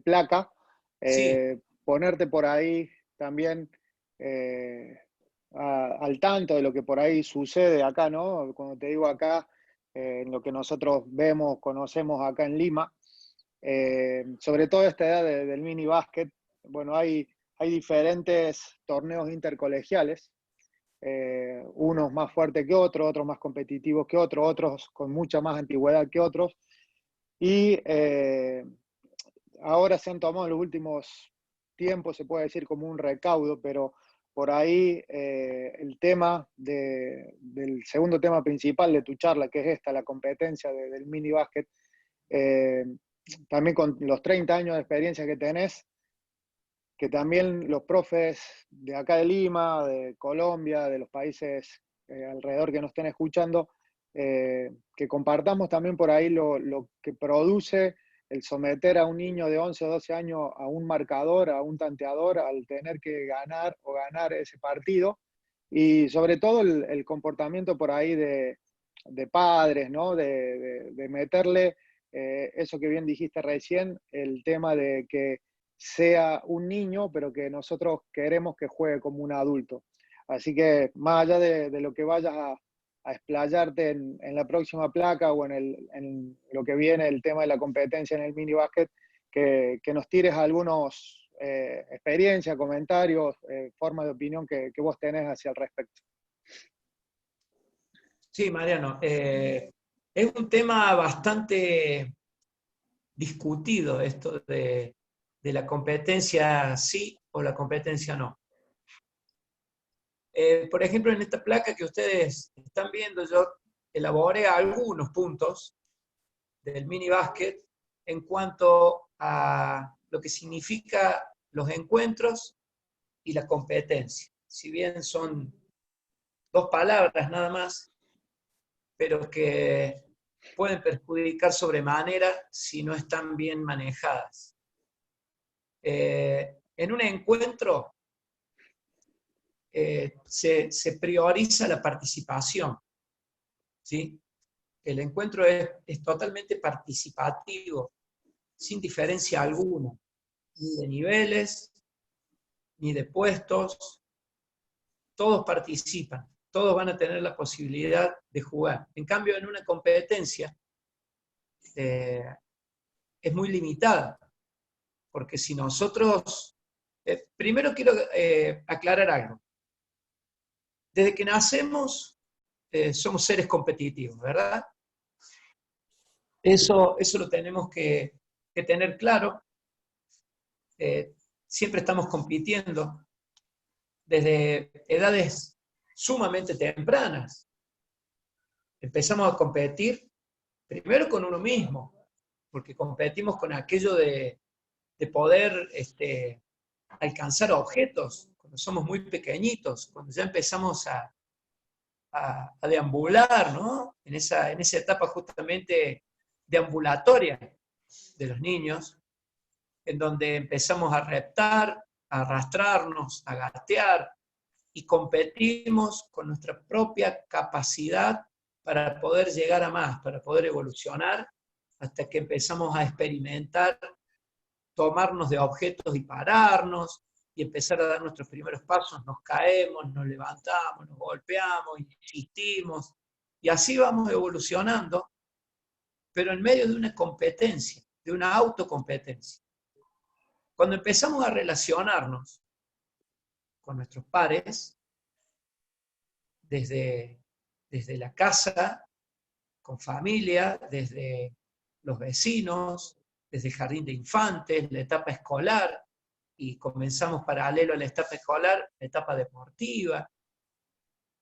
placa,
Sí.
ponerte por ahí también al tanto de lo que por ahí sucede acá, ¿no? Cuando te digo acá, en lo que nosotros vemos, conocemos acá en Lima, sobre todo esta edad del mini básquet, bueno, hay diferentes torneos intercolegiales, unos más fuertes que otros, otros más competitivos que otros, otros con mucha más antigüedad que otros, y ahora se han tomado en los últimos tiempos, se puede decir como un recaudo, pero por ahí el tema del segundo tema principal de tu charla, que es esta, la competencia del mini básquet, también con los 30 años de experiencia que tenés, que también los profes de acá de Lima, de Colombia, de los países alrededor que nos estén escuchando, que compartamos también por ahí lo que produce el someter a un niño de 11 o 12 años a un marcador, a un tanteador, al tener que ganar o ganar ese partido, y sobre todo el comportamiento por ahí de padres, ¿no? De meterle eso que bien dijiste recién, el tema de que sea un niño, pero que nosotros queremos que juegue como un adulto. Así que más allá de lo que vayas a explayarte en la próxima placa o en lo que viene, el tema de la competencia en el mini básquet, que nos tires algunos experiencias, comentarios, formas de opinión que vos tenés hacia el respecto.
Sí, Mariano. Es un tema bastante discutido esto de la competencia sí o la competencia no. Por ejemplo, en esta placa que ustedes están viendo, yo elaboré algunos puntos del mini básquet en cuanto a lo que significa los encuentros y la competencia. Si bien son dos palabras nada más, pero que pueden perjudicar sobremanera si no están bien manejadas. En un encuentro se prioriza la participación, ¿sí? El encuentro es totalmente participativo, sin diferencia alguna, ni de niveles, ni de puestos, todos participan, todos van a tener la posibilidad de jugar. En cambio, en una competencia es muy limitada, porque si nosotros, primero quiero aclarar algo. Desde que nacemos somos seres competitivos, ¿verdad? Eso lo tenemos que tener claro. Siempre estamos compitiendo desde edades sumamente tempranas. Empezamos a competir primero con uno mismo, porque competimos con aquello de poder alcanzar objetos cuando somos muy pequeñitos, cuando ya empezamos a deambular, ¿no? En esa etapa justamente deambulatoria de los niños, en donde empezamos a reptar, a arrastrarnos, a gatear, y competimos con nuestra propia capacidad para poder llegar a más, para poder evolucionar, hasta que empezamos a experimentar, tomarnos de objetos y pararnos, y empezar a dar nuestros primeros pasos, nos caemos, nos levantamos, nos golpeamos, insistimos, y así vamos evolucionando, pero en medio de una competencia, de una autocompetencia. Cuando empezamos a relacionarnos con nuestros pares, desde la casa, con familia, desde los vecinos, desde el jardín de infantes, la etapa escolar, y comenzamos paralelo a la etapa escolar, la etapa deportiva.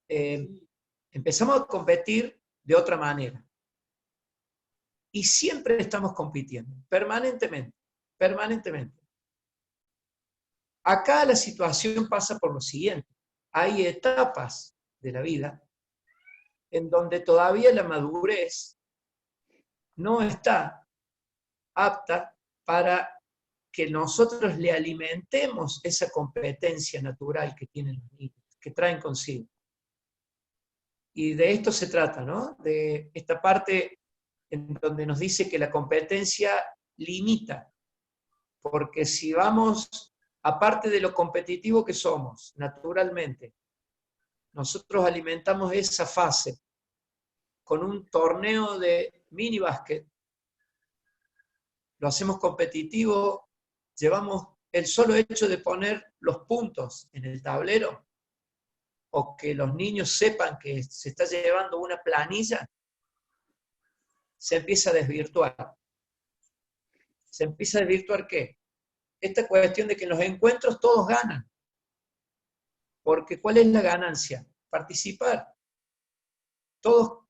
Empezamos a competir de otra manera. Y siempre estamos compitiendo, permanentemente, permanentemente. Acá la situación pasa por lo siguiente. Hay etapas de la vida, en donde todavía la madurez no está apta para que nosotros le alimentemos esa competencia natural que tienen los niños, que traen consigo. Y de esto se trata, ¿no? De esta parte en donde nos dice que la competencia limita, porque si vamos, aparte de lo competitivo que somos, naturalmente, nosotros alimentamos esa fase con un torneo de mini básquet, lo hacemos competitivo, llevamos el solo hecho de poner los puntos en el tablero, o que los niños sepan que se está llevando una planilla, se empieza a desvirtuar. ¿Se empieza a desvirtuar qué? Esta cuestión de que en los encuentros todos ganan. Porque ¿cuál es la ganancia? Participar. Todos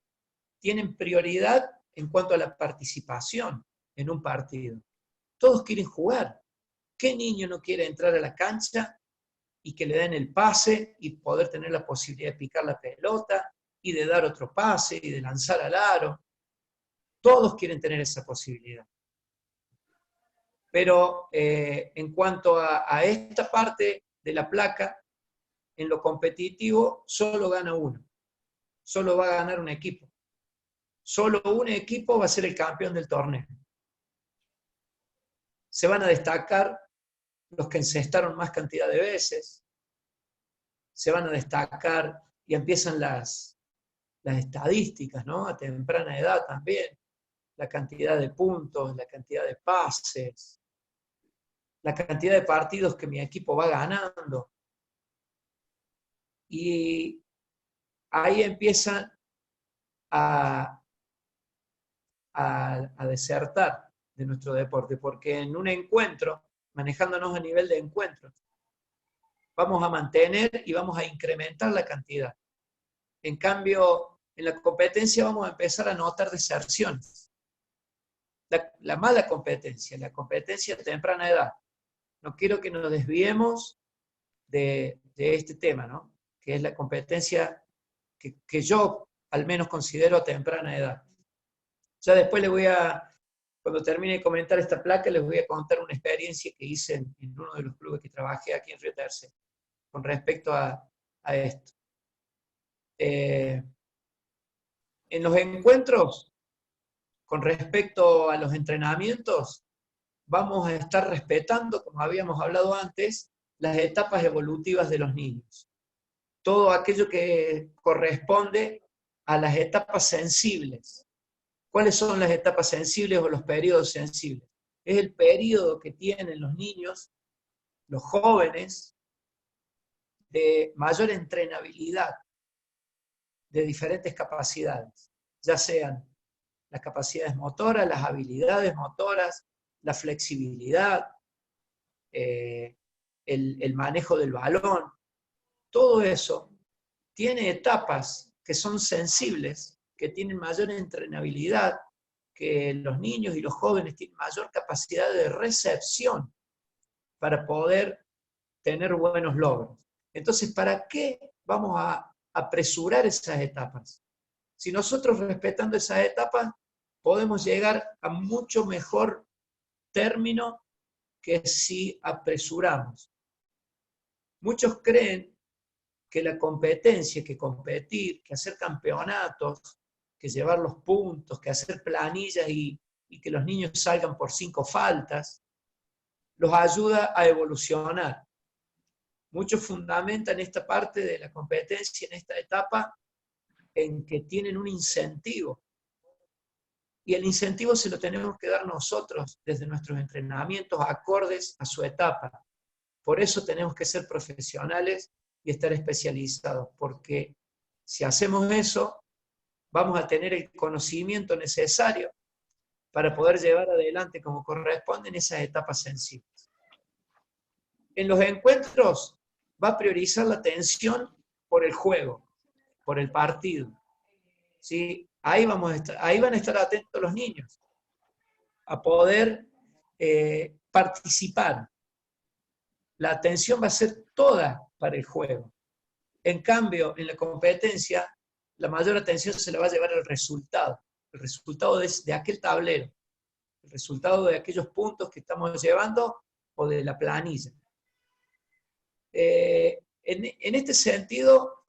tienen prioridad en cuanto a la participación en un partido. Todos quieren jugar. ¿Qué niño no quiere entrar a la cancha y que le den el pase y poder tener la posibilidad de picar la pelota y de dar otro pase y de lanzar al aro? Todos quieren tener esa posibilidad. Pero en cuanto a esta parte de la placa, en lo competitivo solo gana uno. Solo va a ganar un equipo. Solo un equipo va a ser el campeón del torneo. Se van a destacar los que encestaron más cantidad de veces. Se van a destacar y empiezan las estadísticas, ¿no? A temprana edad también. La cantidad de puntos, la cantidad de pases, la cantidad de partidos que mi equipo va ganando. Y ahí empiezan a desertar de nuestro deporte, porque en un encuentro, manejándonos a nivel de encuentros, vamos a mantener y vamos a incrementar la cantidad. En cambio, en la competencia vamos a empezar a notar deserciones. La mala competencia, la competencia a temprana edad. No quiero que nos desviemos de este tema, ¿no? Que es la competencia que yo al menos considero a temprana edad. Ya después cuando termine de comentar esta placa, les voy a contar una experiencia que hice en uno de los clubes que trabajé aquí en Río Tercero, con respecto a esto. En los encuentros, con respecto a los entrenamientos, vamos a estar respetando, como habíamos hablado antes, las etapas evolutivas de los niños. Todo aquello que corresponde a las etapas sensibles. ¿Cuáles son las etapas sensibles o los periodos sensibles? Es el periodo que tienen los niños, los jóvenes, de mayor entrenabilidad de diferentes capacidades, ya sean las capacidades motoras, las habilidades motoras, la flexibilidad, el manejo del balón. Todo eso tiene etapas que son sensibles, que tienen mayor entrenabilidad, que los niños y los jóvenes tienen mayor capacidad de recepción para poder tener buenos logros. Entonces, ¿para qué vamos a apresurar esas etapas? Si nosotros respetando esas etapas podemos llegar a mucho mejor término que si apresuramos. Muchos creen que la competencia, que competir, que hacer campeonatos, que llevar los puntos, que hacer planillas y que los niños salgan por 5 faltas, los ayuda a evolucionar. Muchos fundamentan esta parte de la competencia en esta etapa en que tienen un incentivo. Y el incentivo se lo tenemos que dar nosotros desde nuestros entrenamientos acordes a su etapa. Por eso tenemos que ser profesionales y estar especializados, porque si hacemos eso, vamos a tener el conocimiento necesario para poder llevar adelante como corresponden esas etapas sensibles. En los encuentros va a priorizar la atención por el juego, por el partido. ¿Sí? Ahí van a estar atentos los niños, a poder participar. La atención va a ser toda para el juego. En cambio, en la competencia, la mayor atención se le va a llevar al resultado. El resultado de aquel tablero. El resultado de aquellos puntos que estamos llevando o de la planilla. En este sentido,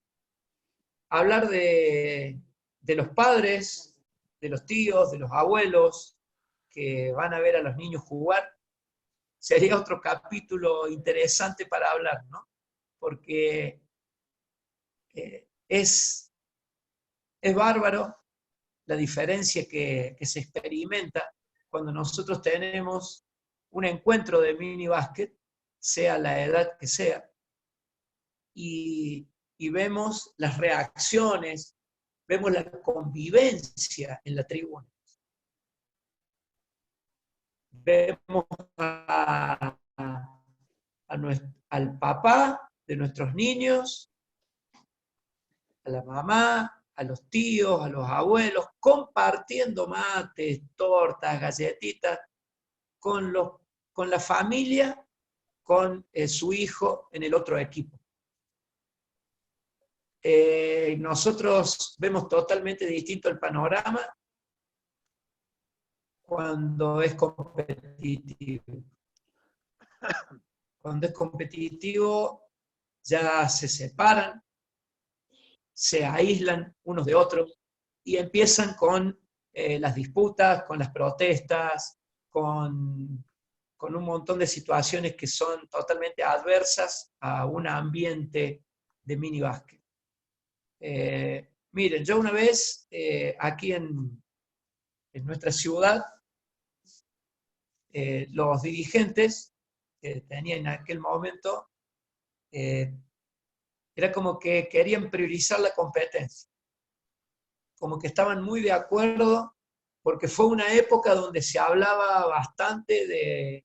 hablar de los padres, de los tíos, de los abuelos que van a ver a los niños jugar, sería otro capítulo interesante para hablar, ¿no? Porque es bárbaro la diferencia que se experimenta cuando nosotros tenemos un encuentro de mini básquet, sea la edad que sea, y vemos las reacciones, vemos la convivencia en la tribuna. Vemos al papá de nuestros niños, a la mamá, a los tíos, a los abuelos, compartiendo mates, tortas, galletitas, con la familia, con su hijo en el otro equipo. Nosotros vemos totalmente distinto el panorama cuando es competitivo. Cuando es competitivo ya se separan, se aíslan unos de otros y empiezan con las disputas, con las protestas, con un montón de situaciones que son totalmente adversas a un ambiente de mini básquet. Miren, yo una vez aquí en nuestra ciudad, los dirigentes que tenía en aquel momento, era como que querían priorizar la competencia, como que estaban muy de acuerdo, porque fue una época donde se hablaba bastante de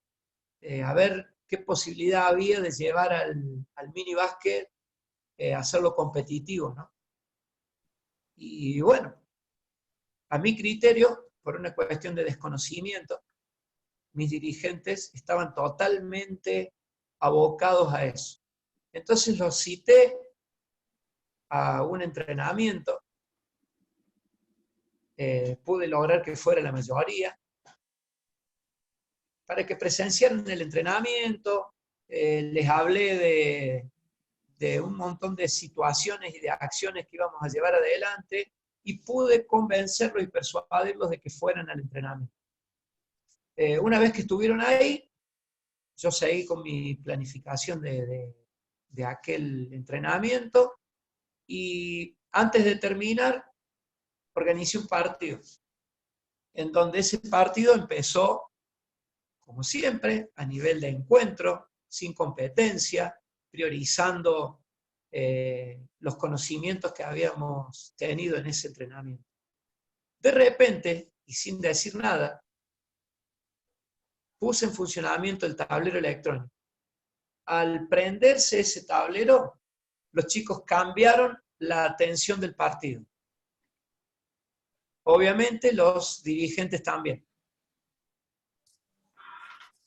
a ver qué posibilidad había de llevar al mini básquet, hacerlo competitivo, ¿no? Y bueno, a mi criterio, por una cuestión de desconocimiento, mis dirigentes estaban totalmente abocados a eso. Entonces los cité a un entrenamiento, pude lograr que fuera la mayoría, para que presenciaran el entrenamiento, les hablé de un montón de situaciones y de acciones que íbamos a llevar adelante, y pude convencerlos y persuadirlos de que fueran al entrenamiento. Una vez que estuvieron ahí, yo seguí con mi planificación de aquel entrenamiento, y antes de terminar, organicé un partido, en donde ese partido empezó, como siempre, a nivel de encuentro, sin competencia, priorizando los conocimientos que habíamos tenido en ese entrenamiento. De repente, y sin decir nada, puse en funcionamiento el tablero electrónico. Al prenderse ese tablero, los chicos cambiaron la atención del partido. Obviamente los dirigentes también.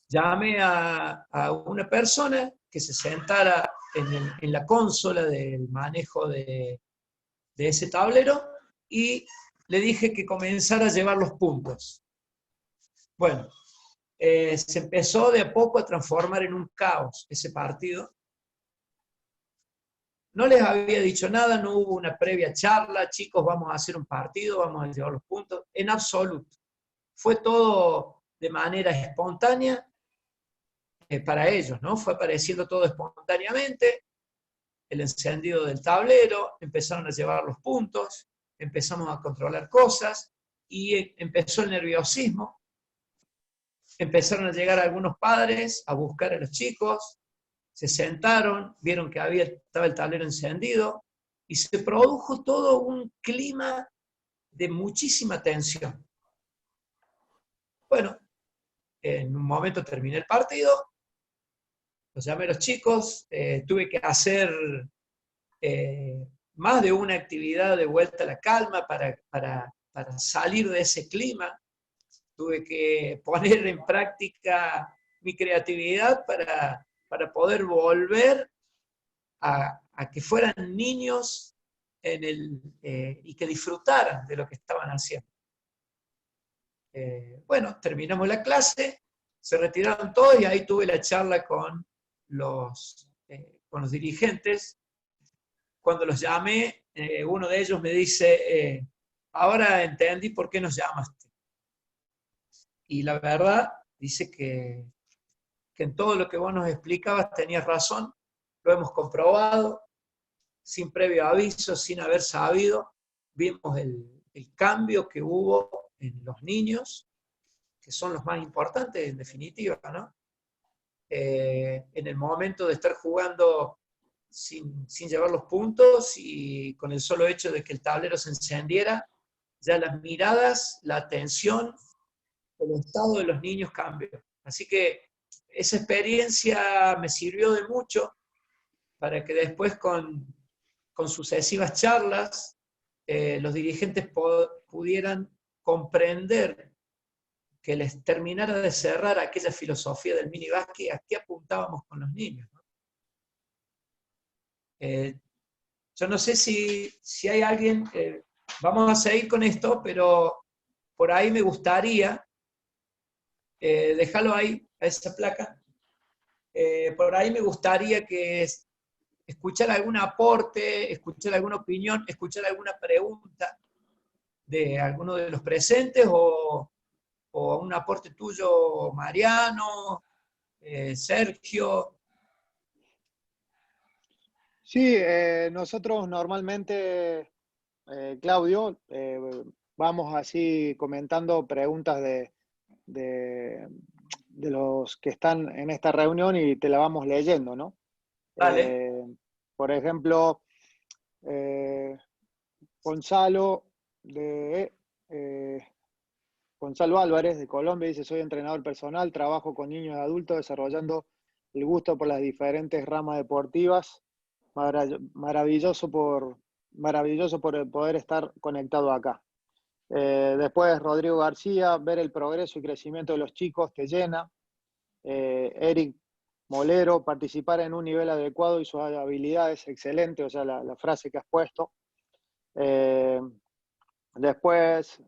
Llamé a una persona que se sentara en la consola del manejo de ese tablero y le dije que comenzara a llevar los puntos. Bueno, se empezó de a poco a transformar en un caos ese partido. No les había dicho nada, no hubo una previa charla, chicos, vamos a hacer un partido, vamos a llevar los puntos, en absoluto. Fue todo de manera espontánea para ellos, ¿no? Fue apareciendo todo espontáneamente, el encendido del tablero, empezaron a llevar los puntos, empezamos a controlar cosas y empezó el nerviosismo. Empezaron a llegar algunos padres a buscar a los chicos, se sentaron, vieron que estaba el tablero encendido y se produjo todo un clima de muchísima tensión. Bueno, en un momento terminé el partido, los llamé a los chicos, tuve que hacer más de una actividad de vuelta a la calma para salir de ese clima. Tuve que poner en práctica mi creatividad para poder volver a a que fueran niños y que disfrutaran de lo que estaban haciendo. Bueno, terminamos la clase, se retiraron todos y ahí tuve la charla con los dirigentes. Cuando los llamé, uno de ellos me dice, ahora entendí por qué nos llamaste. Y la verdad, dice que en todo lo que vos nos explicabas tenías razón, lo hemos comprobado, sin previo aviso, sin haber sabido, vimos el cambio que hubo en los niños, que son los más importantes en definitiva, ¿no? En el momento de estar jugando sin llevar los puntos y con el solo hecho de que el tablero se encendiera, ya las miradas, la atención, el estado de los niños cambió. Así que esa experiencia me sirvió de mucho para que después con sucesivas charlas los dirigentes pudieran comprender que les terminara de cerrar aquella filosofía del mini básquet, a qué apuntábamos con los niños, ¿no? Yo no sé si hay alguien, vamos a seguir con esto, pero por ahí me gustaría, dejarlo ahí, a esa placa, por ahí me gustaría que escuchar algún aporte, escuchar alguna opinión, escuchar alguna pregunta de alguno de los presentes o un aporte tuyo, Mariano, Sergio.
Sí, nosotros normalmente, Claudio, vamos así comentando preguntas de los que están en esta reunión y te la vamos leyendo, ¿no?
Vale.
Por ejemplo, Gonzalo, Gonzalo Álvarez de Colombia dice: soy entrenador personal, trabajo con niños y adultos desarrollando el gusto por las diferentes ramas deportivas. Maravilloso por poder estar conectado acá. Después Rodrigo García, ver el progreso y crecimiento de los chicos te llena. Eric Molero, participar en un nivel adecuado y sus habilidades, excelente, o sea, la frase que has puesto. Después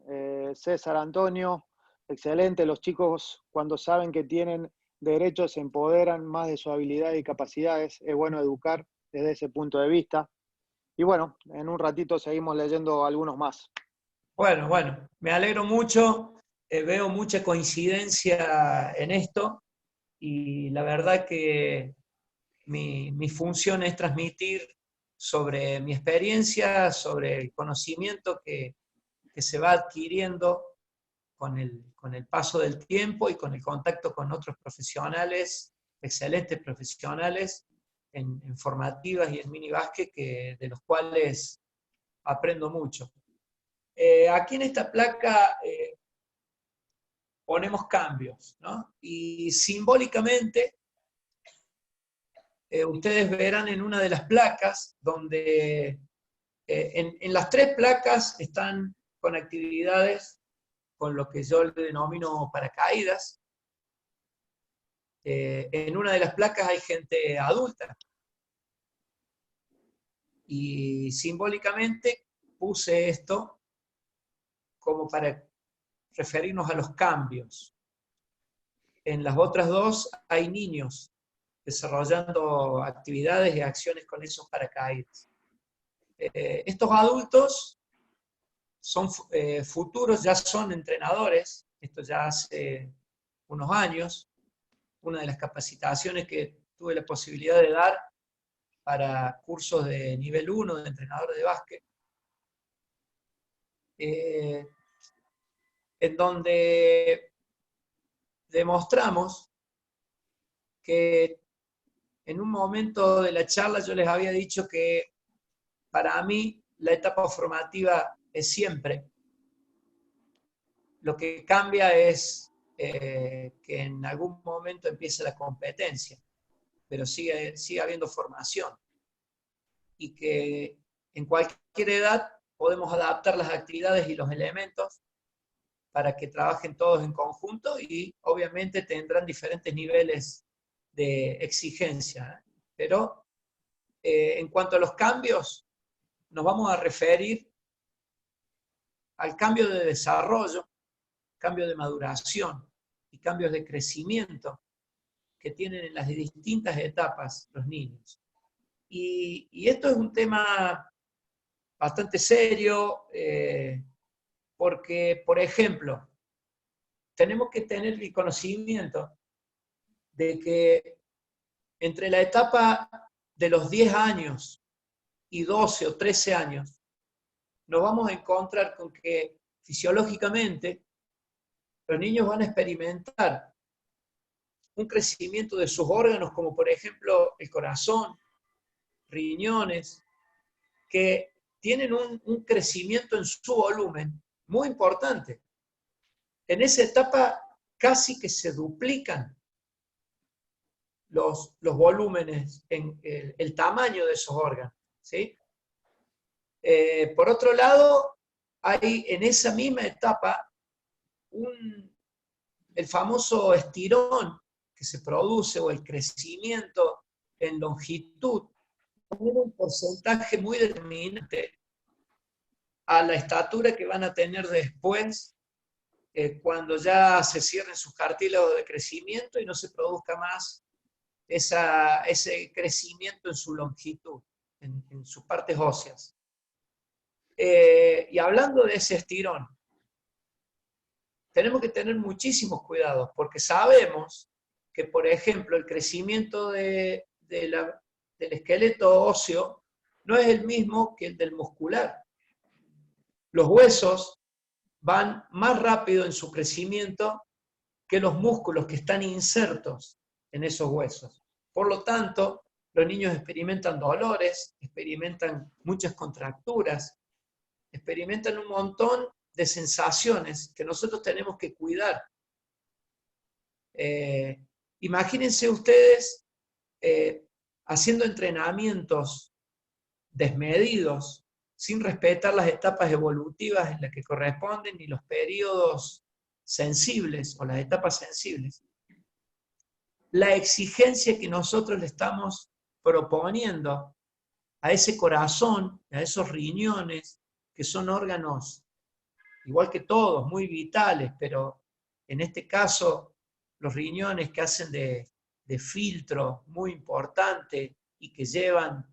César Antonio, excelente, los chicos cuando saben que tienen derechos se empoderan más de sus habilidades y capacidades, es bueno educar desde ese punto de vista. Y bueno, en un ratito seguimos leyendo algunos más.
Bueno, me alegro mucho, veo mucha coincidencia en esto y la verdad que mi función es transmitir sobre mi experiencia, sobre el conocimiento que se va adquiriendo con el paso del tiempo y con el contacto con otros profesionales, excelentes profesionales en formativas y en mini básquet, de los cuales aprendo mucho. Aquí en esta placa ponemos cambios, ¿no? Y simbólicamente ustedes verán en una de las placas donde en las tres placas están con actividades con lo que yo le denomino paracaídas. En una de las placas hay gente adulta. Y simbólicamente puse esto como para referirnos a los cambios. En las otras dos hay niños desarrollando actividades y acciones con esos paracaídas. Estos adultos son futuros, ya son entrenadores, esto ya hace unos años, una de las capacitaciones que tuve la posibilidad de dar para cursos de nivel 1 de entrenador de básquet, en donde demostramos que en un momento de la charla yo les había dicho que para mí la etapa formativa es siempre. Lo que cambia es que en algún momento empieza la competencia, pero sigue habiendo formación. Y que en cualquier edad podemos adaptar las actividades y los elementos para que trabajen todos en conjunto y obviamente tendrán diferentes niveles de exigencia, pero en cuanto a los cambios, nos vamos a referir al cambio de desarrollo, cambio de maduración y cambios de crecimiento que tienen en las distintas etapas los niños. Y esto es un tema bastante serio, porque, por ejemplo, tenemos que tener el conocimiento de que entre la etapa de los 10 años y 12 o 13 años, nos vamos a encontrar con que fisiológicamente los niños van a experimentar un crecimiento de sus órganos, como por ejemplo el corazón, riñones, que tienen un crecimiento en su volumen muy importante. En esa etapa casi que se duplican los volúmenes, en el tamaño de esos órganos, ¿sí? Por otro lado, hay en esa misma etapa el famoso estirón que se produce o el crecimiento en longitud, tiene un porcentaje muy determinante a la estatura que van a tener después, cuando ya se cierren sus cartílagos de crecimiento y no se produzca más ese crecimiento en su longitud, en sus partes óseas. Y hablando de ese estirón, tenemos que tener muchísimos cuidados, porque sabemos que, por ejemplo, el crecimiento del esqueleto óseo no es el mismo que el del muscular. Los huesos van más rápido en su crecimiento que los músculos que están insertos en esos huesos. Por lo tanto, los niños experimentan dolores, experimentan muchas contracturas, experimentan un montón de sensaciones que nosotros tenemos que cuidar. Imagínense ustedes haciendo entrenamientos desmedidos, sin respetar las etapas evolutivas en las que corresponden ni los periodos sensibles o las etapas sensibles. La exigencia que nosotros le estamos proponiendo a ese corazón, a esos riñones, que son órganos, igual que todos, muy vitales, pero en este caso los riñones que hacen de filtro muy importante y que llevan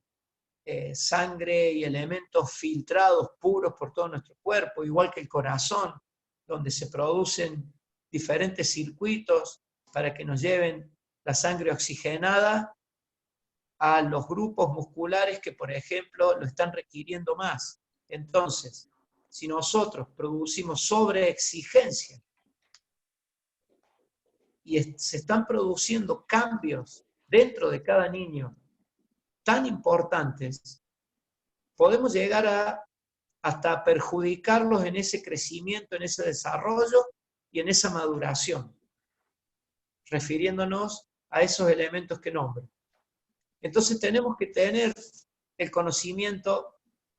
sangre y elementos filtrados puros por todo nuestro cuerpo, igual que el corazón, donde se producen diferentes circuitos para que nos lleven la sangre oxigenada a los grupos musculares que, por ejemplo, lo están requiriendo más. Entonces, si nosotros producimos sobreexigencia y se están produciendo cambios dentro de cada niño tan importantes, podemos llegar hasta perjudicarlos en ese crecimiento, en ese desarrollo y en esa maduración, refiriéndonos a esos elementos que nombro. Entonces tenemos que tener el conocimiento,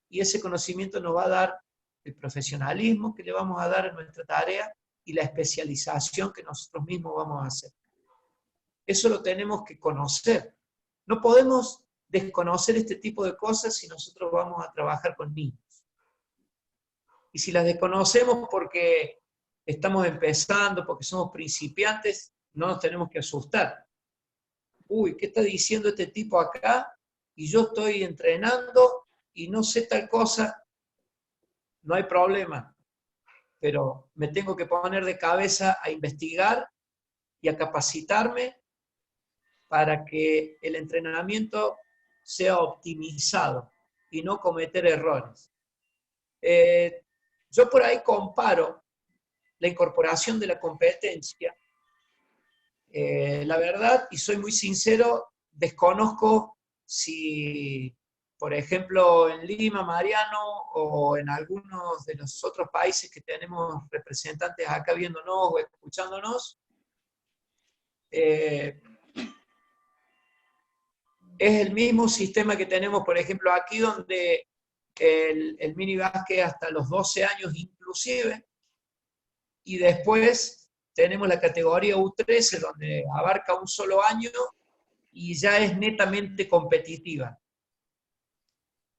y ese conocimiento nos va a dar el profesionalismo que le vamos a dar en nuestra tarea y la especialización que nosotros mismos vamos a hacer. Eso lo tenemos que conocer. No podemos desconocer este tipo de cosas si nosotros vamos a trabajar con niños. Y si las desconocemos porque estamos empezando, porque somos principiantes, no nos tenemos que asustar. Uy, ¿qué está diciendo este tipo acá? Y yo estoy entrenando y no sé tal cosa. No hay problema, pero me tengo que poner de cabeza a investigar y a capacitarme para que el entrenamiento sea optimizado y no cometer errores. Yo por ahí comparo la incorporación de la competencia. La verdad, y soy muy sincero, desconozco si, por ejemplo, en Lima, Mariano, o en algunos de los otros países que tenemos representantes acá viéndonos o escuchándonos, es el mismo sistema que tenemos, por ejemplo, aquí, donde el mini básquet hasta los 12 años inclusive, y después tenemos la categoría U13, donde abarca un solo año y ya es netamente competitiva.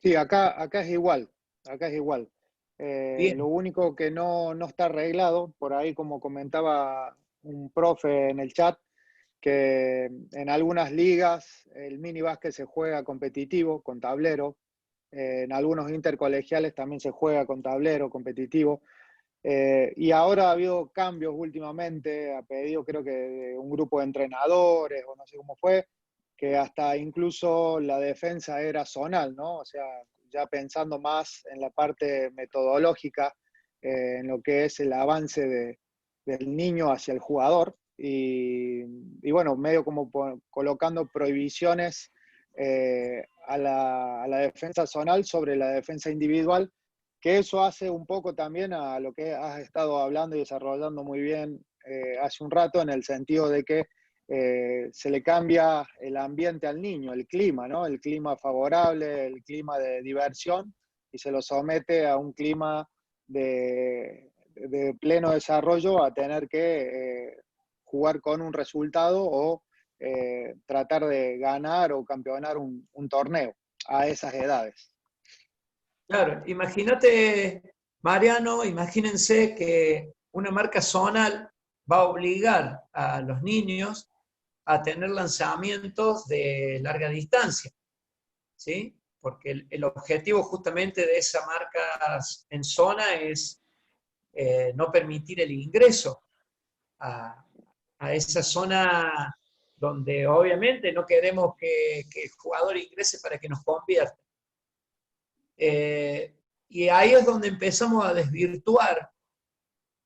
Sí, acá es igual, acá es igual. Lo
Bien,
único que no está arreglado, por ahí como comentaba un profe en el chat, que en algunas ligas el mini básquet se juega competitivo, con tablero, en algunos intercolegiales también se juega con tablero competitivo, y ahora ha habido cambios últimamente, a pedido creo que de un grupo de entrenadores o no sé cómo fue, que hasta incluso la defensa era zonal, ¿no? O sea, ya pensando más en la parte metodológica, en lo que es el avance del niño hacia el jugador, y bueno, medio como colocando prohibiciones a la defensa zonal sobre la defensa individual, que eso hace un poco también a lo que has estado hablando y desarrollando muy bien hace un rato, en el sentido de que se le cambia el ambiente al niño, el clima, ¿no? El clima favorable, el clima de diversión, y se lo somete a un clima de pleno desarrollo, a tener que jugar con un resultado o tratar de ganar o campeonar un torneo a esas edades.
claro. Imagínate, Mariano, imagínense que una marca zonal va a obligar a los niños a tener lanzamientos de larga distancia, ¿sí? Porque el objetivo justamente de esa marca en zona es no permitir el ingreso a, a esa zona donde obviamente no queremos que el jugador ingrese para que nos convierta. Y ahí es donde empezamos a desvirtuar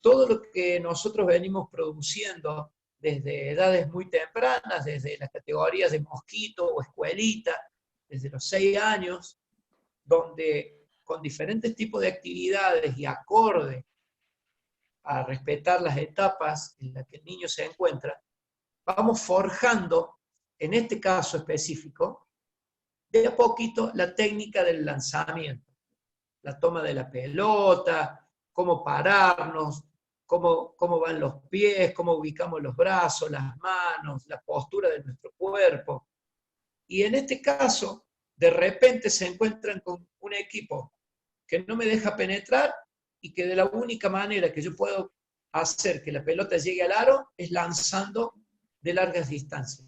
todo lo que nosotros venimos produciendo desde edades muy tempranas, desde las categorías de mosquito o escuelita, desde los 6 años, donde con diferentes tipos de actividades y acorde a respetar las etapas en las que el niño se encuentra, vamos forjando, en este caso específico, de a poquito la técnica del lanzamiento, la toma de la pelota, cómo pararnos, cómo van los pies, cómo ubicamos los brazos, las manos, la postura de nuestro cuerpo. Y en este caso, de repente se encuentran con un equipo que no me deja penetrar y que de la única manera que yo puedo hacer que la pelota llegue al aro es lanzando de largas distancias.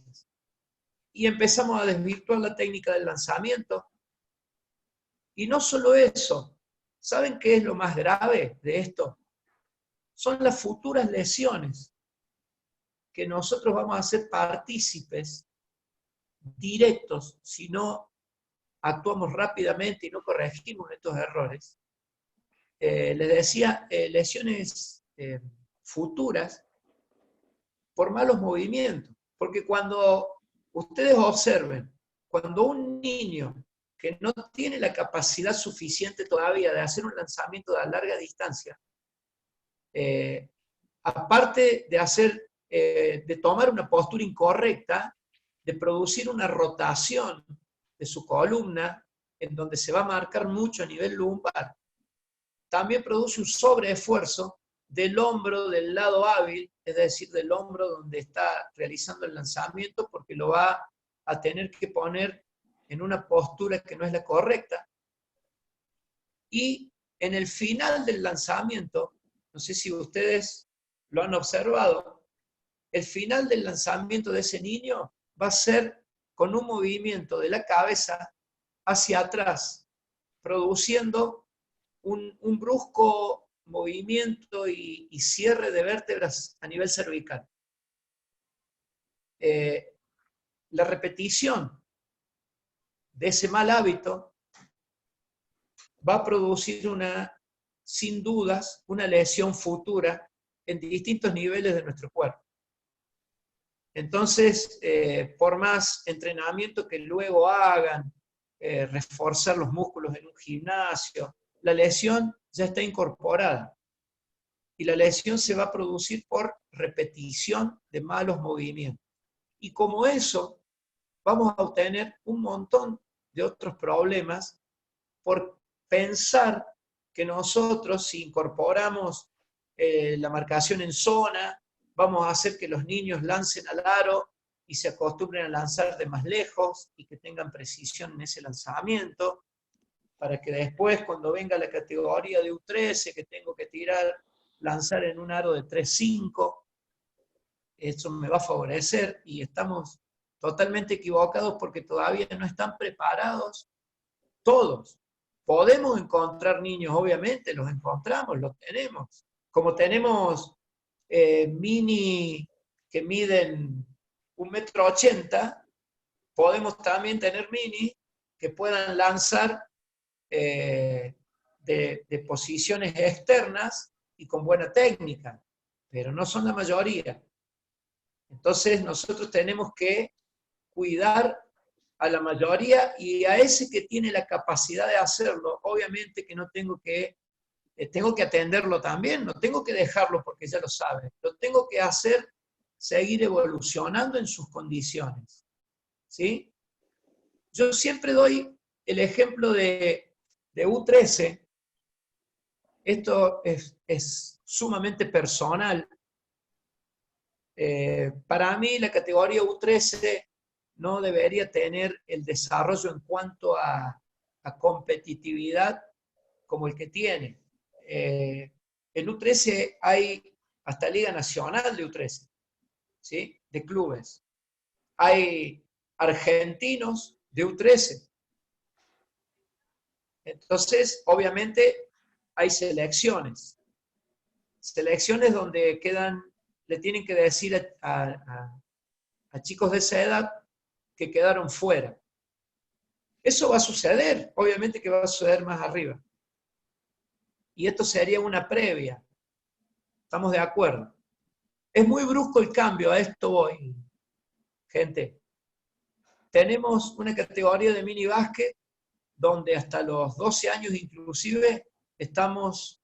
Y empezamos a desvirtuar la técnica del lanzamiento. Y no solo eso, ¿saben qué es lo más grave de esto? Son las futuras lesiones que nosotros vamos a ser partícipes directos si no actuamos rápidamente y no corregimos estos errores. Les decía, lesiones futuras por malos movimientos. Porque cuando ustedes observen, cuando un niño que no tiene la capacidad suficiente todavía de hacer un lanzamiento a larga distancia, aparte de hacer, de tomar una postura incorrecta, de producir una rotación de su columna, en donde se va a marcar mucho a nivel lumbar, también produce un sobreesfuerzo del hombro del lado hábil, es decir, del hombro donde está realizando el lanzamiento, porque lo va a tener que poner en una postura que no es la correcta. Y en el final del lanzamiento, no sé si ustedes lo han observado, el final del lanzamiento de ese niño va a ser con un movimiento de la cabeza hacia atrás, produciendo un brusco movimiento y cierre de vértebras a nivel cervical. La repetición de ese mal hábito va a producir sin dudas, una lesión futura en distintos niveles de nuestro cuerpo. Entonces, por más entrenamiento que luego hagan, reforzar los músculos en un gimnasio, la lesión ya está incorporada. Y la lesión se va a producir por repetición de malos movimientos. Y como eso, vamos a obtener un montón de otros problemas por pensar que nosotros, si incorporamos la marcación en zona, vamos a hacer que los niños lancen al aro y se acostumbren a lanzar de más lejos y que tengan precisión en ese lanzamiento. para que después, cuando venga la categoría de U13, que tengo que lanzar en un aro de 3.5, eso me va a favorecer, y estamos totalmente equivocados porque todavía no están preparados todos. Podemos encontrar niños, obviamente, los encontramos, los tenemos. Como tenemos mini que miden 1,80 m, podemos también tener mini que puedan lanzar de posiciones externas y con buena técnica, pero no son la mayoría. Entonces nosotros tenemos que cuidar a la mayoría, y a ese que tiene la capacidad de hacerlo, obviamente que no tengo que atenderlo también, no tengo que dejarlo porque ya lo sabe, lo tengo que hacer seguir evolucionando en sus condiciones, ¿sí? Yo siempre doy el ejemplo de U13, esto es sumamente personal. Para mí la categoría U13 no debería tener el desarrollo en cuanto a competitividad como el que tiene. En U13 hay hasta Liga Nacional de U13, ¿sí? De clubes. Hay argentinos de U13. Entonces, obviamente, hay selecciones. Selecciones donde le tienen que decir a chicos de esa edad que quedaron fuera. Eso va a suceder, obviamente que va a suceder más arriba. Y esto sería una previa. ¿Estamos de acuerdo? Es muy brusco el cambio, a esto voy, gente. Tenemos una categoría de mini básquet donde hasta los 12 años inclusive estamos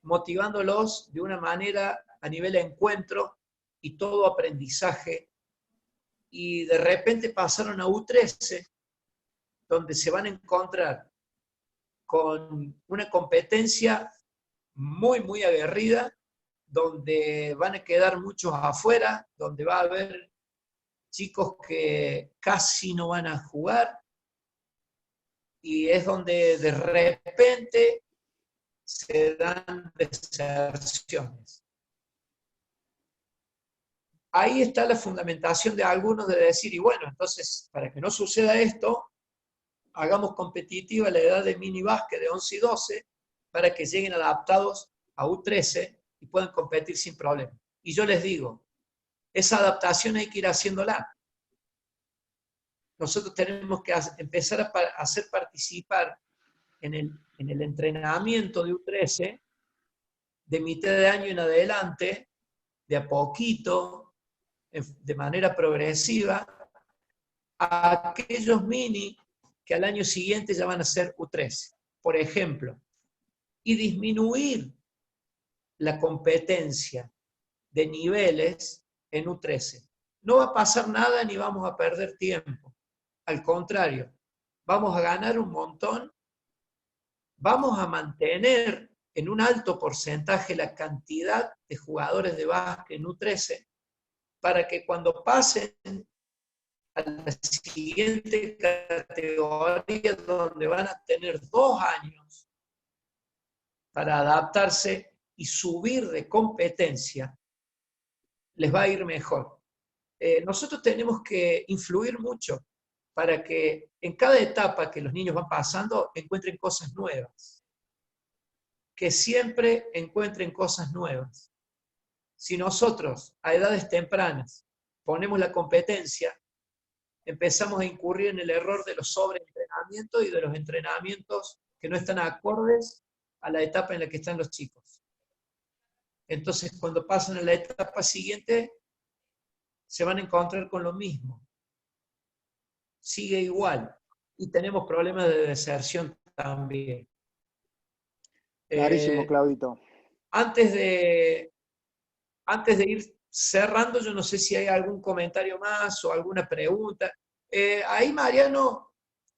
motivándolos de una manera a nivel de encuentro y todo aprendizaje, y de repente pasaron a U13, donde se van a encontrar con una competencia muy, muy aguerrida, donde van a quedar muchos afuera, donde va a haber chicos que casi no van a jugar, y es donde de repente se dan deserciones. Ahí está la fundamentación de algunos de decir, y bueno, entonces, para que no suceda esto, hagamos competitiva la edad de mini básquet de 11 y 12 para que lleguen adaptados a U13 y puedan competir sin problema. Y yo les digo, esa adaptación hay que ir haciéndola. Nosotros tenemos que empezar a hacer participar en el entrenamiento de U13 de mitad de año en adelante, de a poquito, de manera progresiva, a aquellos mini que al año siguiente ya van a ser U13, por ejemplo, y disminuir la competencia de niveles en U13. No va a pasar nada ni vamos a perder tiempo. Al contrario, vamos a ganar un montón, vamos a mantener en un alto porcentaje la cantidad de jugadores de básquet en U13 para que cuando pasen a la siguiente categoría, donde van a tener 2 años para adaptarse y subir de competencia, les va a ir mejor. Nosotros tenemos que influir mucho para que en cada etapa que los niños van pasando encuentren cosas nuevas. Que siempre encuentren cosas nuevas. Si nosotros a edades tempranas ponemos la competencia, empezamos a incurrir en el error de los sobreentrenamientos y de los entrenamientos que no están acordes a la etapa en la que están los chicos. Entonces, cuando pasan a la etapa siguiente, se van a encontrar con lo mismo. Sigue igual. Y tenemos problemas de deserción también.
Clarísimo, Claudito.
Antes de ir cerrando, yo no sé si hay algún comentario más o alguna pregunta. Ahí, Mariano,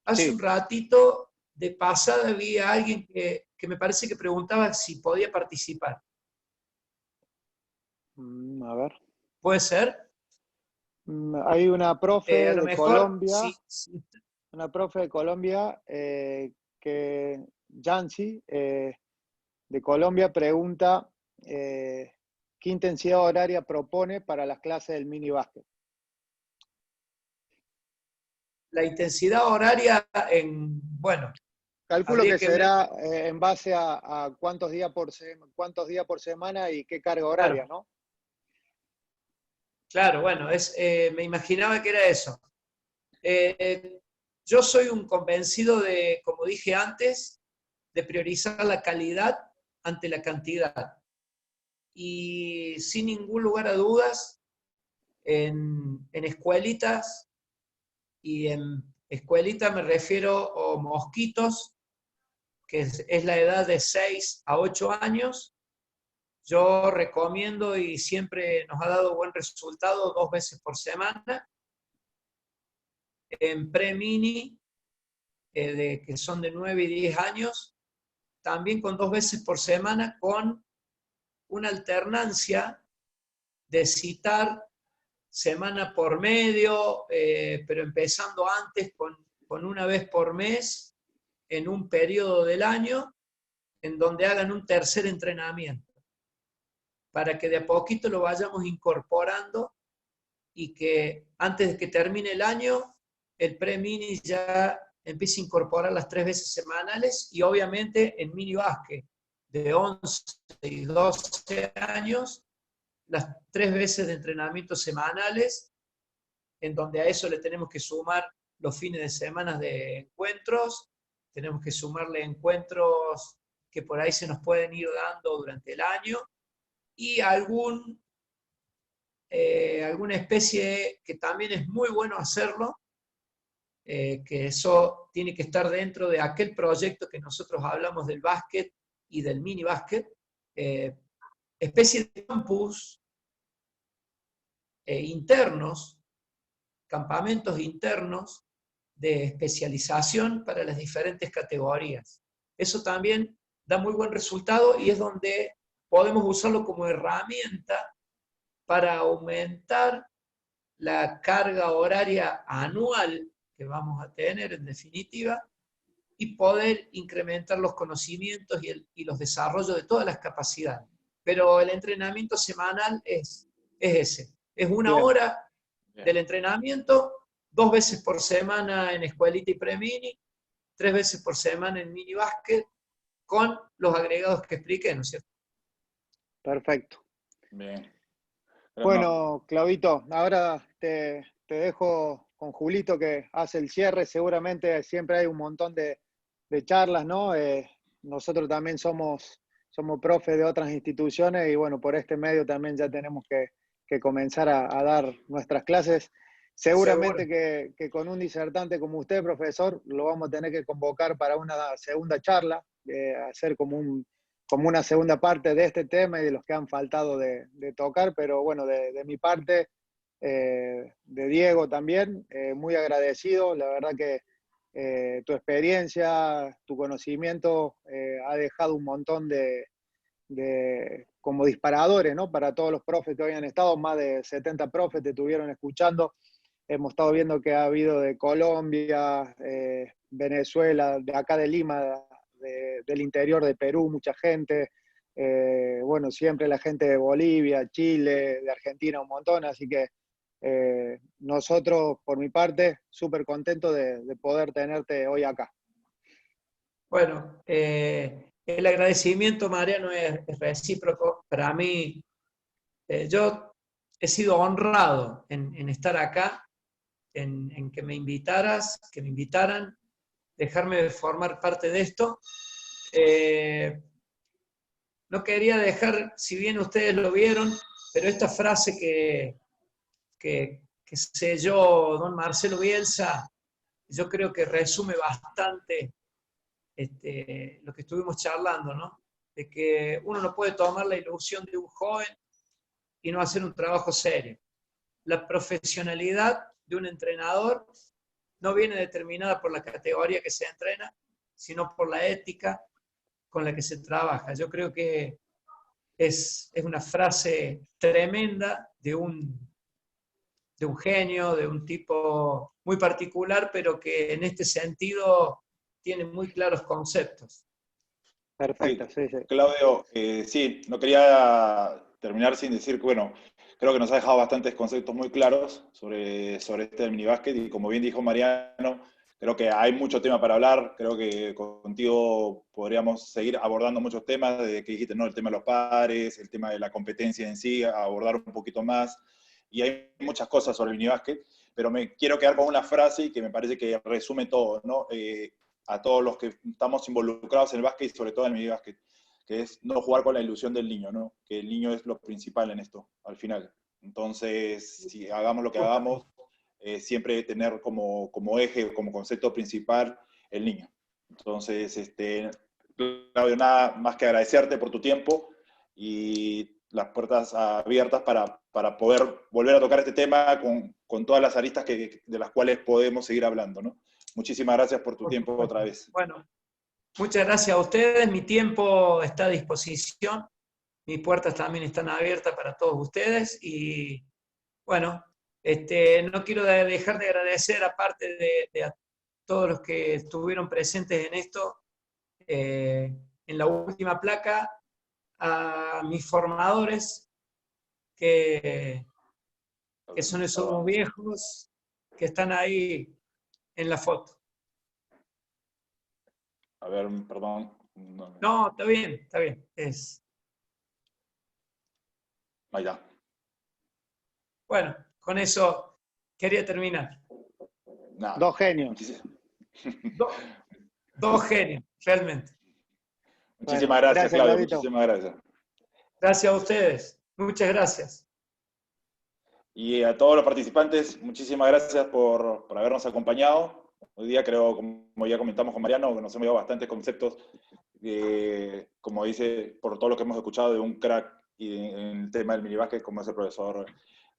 hace un ratito de pasada vi a alguien que me parece que preguntaba si podía participar.
A ver.
¿Puede ser?
Hay una profe de Colombia.
Sí.
Una profe de Colombia que Yancy, de Colombia, pregunta qué intensidad horaria propone para las clases del mini básquet.
La intensidad horaria bueno.
Calculo que será en base a cuántos días por semana y qué carga horaria,
claro.
¿no?
Claro, bueno, me imaginaba que era eso. Yo soy un convencido de, como dije antes, de priorizar la calidad ante la cantidad. Y sin ningún lugar a dudas, en escuelitas, y en escuelitas me refiero a Mosquitos, que es la edad de 6 a 8 años, yo recomiendo y siempre nos ha dado buen resultado 2 veces por semana. En pre-mini, que son de 9 y 10 años, también con 2 veces por semana, con una alternancia de citar semana por medio, pero empezando antes con una vez por mes en un periodo del año, en donde hagan un tercer entrenamiento, para que de a poquito lo vayamos incorporando y que antes de que termine el año, el pre-mini ya empiece a incorporar las 3 veces semanales, y obviamente en mini básquet de 11 y 12 años, las 3 veces de entrenamiento semanales, en donde a eso le tenemos que sumar los fines de semana de encuentros, tenemos que sumarle encuentros que por ahí se nos pueden ir dando durante el año, y alguna especie que también es muy bueno hacerlo, que eso tiene que estar dentro de aquel proyecto que nosotros hablamos del básquet y del mini básquet, especie de campus internos, campamentos internos de especialización para las diferentes categorías. Eso también da muy buen resultado y es donde podemos usarlo como herramienta para aumentar la carga horaria anual que vamos a tener en definitiva, y poder incrementar los conocimientos y los desarrollos de todas las capacidades. Pero el entrenamiento semanal es ese. Es una
Bien.
hora del entrenamiento, 2 veces por semana en escuelita y pre-mini, 3 veces por semana en mini básquet, con los agregados que expliqué, ¿no es cierto?
Perfecto.
Bien.
Bueno, Clavito, ahora te dejo con Julito que hace el cierre. Seguramente siempre hay un montón de charlas, ¿no? Nosotros también somos profes de otras instituciones y bueno, por este medio también ya tenemos que comenzar a dar nuestras clases. Seguramente que con un disertante como usted, profesor, lo vamos a tener que convocar para una segunda charla, hacer como una segunda parte de este tema y de los que han faltado de tocar, pero bueno, de mi parte, de Diego también, muy agradecido, la verdad que tu experiencia, tu conocimiento ha dejado un montón como disparadores, ¿no? Para todos los profes que hoy han estado, más de 70 profes te estuvieron escuchando. Hemos estado viendo que ha habido de Colombia, Venezuela, de acá de Lima, del interior de Perú, mucha gente. Bueno, siempre la gente de Bolivia, Chile, de Argentina, un montón. Así que nosotros, por mi parte, súper contentos de poder tenerte hoy acá.
Bueno, el agradecimiento, Mariano, es recíproco. Para mí, yo he sido honrado en estar acá, en que me invitaras, que me invitaran, dejarme formar parte de esto. No quería dejar, si bien ustedes lo vieron, pero esta frase que selló don Marcelo Bielsa, yo creo que resume bastante lo que estuvimos charlando, ¿no? De que uno no puede tomar la ilusión de un joven y no hacer un trabajo serio. La profesionalidad de un entrenador no viene determinada por la categoría que se entrena, sino por la ética con la que se trabaja. Yo creo que es una frase tremenda de un genio, de un tipo muy particular, pero que en este sentido tiene muy claros conceptos.
Perfecto, sí, sí.
Claudio, sí, no quería terminar sin decir que, bueno, creo que nos ha dejado bastantes conceptos muy claros sobre este del minibásquet, y como bien dijo Mariano, creo que hay mucho tema para hablar. Creo que contigo podríamos seguir abordando muchos temas, desde que dijiste, ¿no? El tema de los pares, el tema de la competencia en sí, abordar un poquito más, y hay muchas cosas sobre el minibásquet, pero me quiero quedar con una frase que me parece que resume todo, ¿no? A todos los que estamos involucrados en el básquet y sobre todo en el minibásquet, que es no jugar con la ilusión del niño, ¿no? Que el niño es lo principal en esto, al final. Entonces, si hagamos lo que hagamos, siempre tener como eje, como concepto principal, el niño. Entonces, Claudio, nada más que agradecerte por tu tiempo y las puertas abiertas para poder volver a tocar este tema con todas las aristas de las cuales podemos seguir hablando, ¿no? Muchísimas gracias por tu tiempo otra vez.
Bueno, muchas gracias a ustedes. Mi tiempo está a disposición. Mis puertas también están abiertas para todos ustedes. Y bueno, no quiero dejar de agradecer, aparte de a todos los que estuvieron presentes en esto, en la última placa, a mis formadores, que son esos viejos que están ahí en la foto.
A ver, perdón.
No, está bien, está bien.
Ahí está.
Bueno, con eso quería terminar.
Nada.
Dos genios.
Dos genios, realmente.
Muchísimas gracias, Claudio.
Claudito.
Muchísimas gracias.
Gracias a ustedes. Muchas gracias.
Y a todos los participantes, muchísimas gracias por habernos acompañado. Hoy día creo, como ya comentamos con Mariano, que nos hemos dado bastantes conceptos, como dice, por todo lo que hemos escuchado de un crack y en el tema del minibásquet, como es el profesor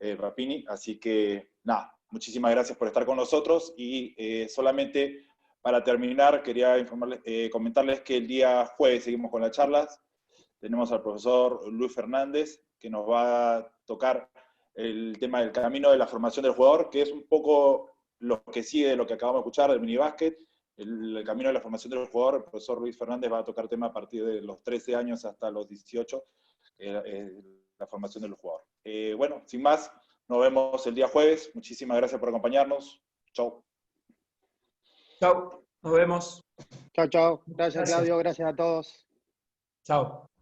Rapini. Así que, nada, muchísimas gracias por estar con nosotros. Y solamente para terminar, quería comentarles que el día jueves seguimos con las charlas. Tenemos al profesor Luis Fernández, que nos va a tocar el tema del camino de la formación del jugador, que es un poco lo que sigue de lo que acabamos de escuchar del minibásquet. El camino de la formación del jugador. El profesor Luis Fernández va a tocar tema a partir de los 13 años hasta los 18, la formación del jugador. Bueno, sin más, nos vemos el día jueves. Muchísimas gracias por acompañarnos. Chau.
Chau, nos vemos.
Chao, chao. Gracias, Claudio. Gracias a todos.
Chao.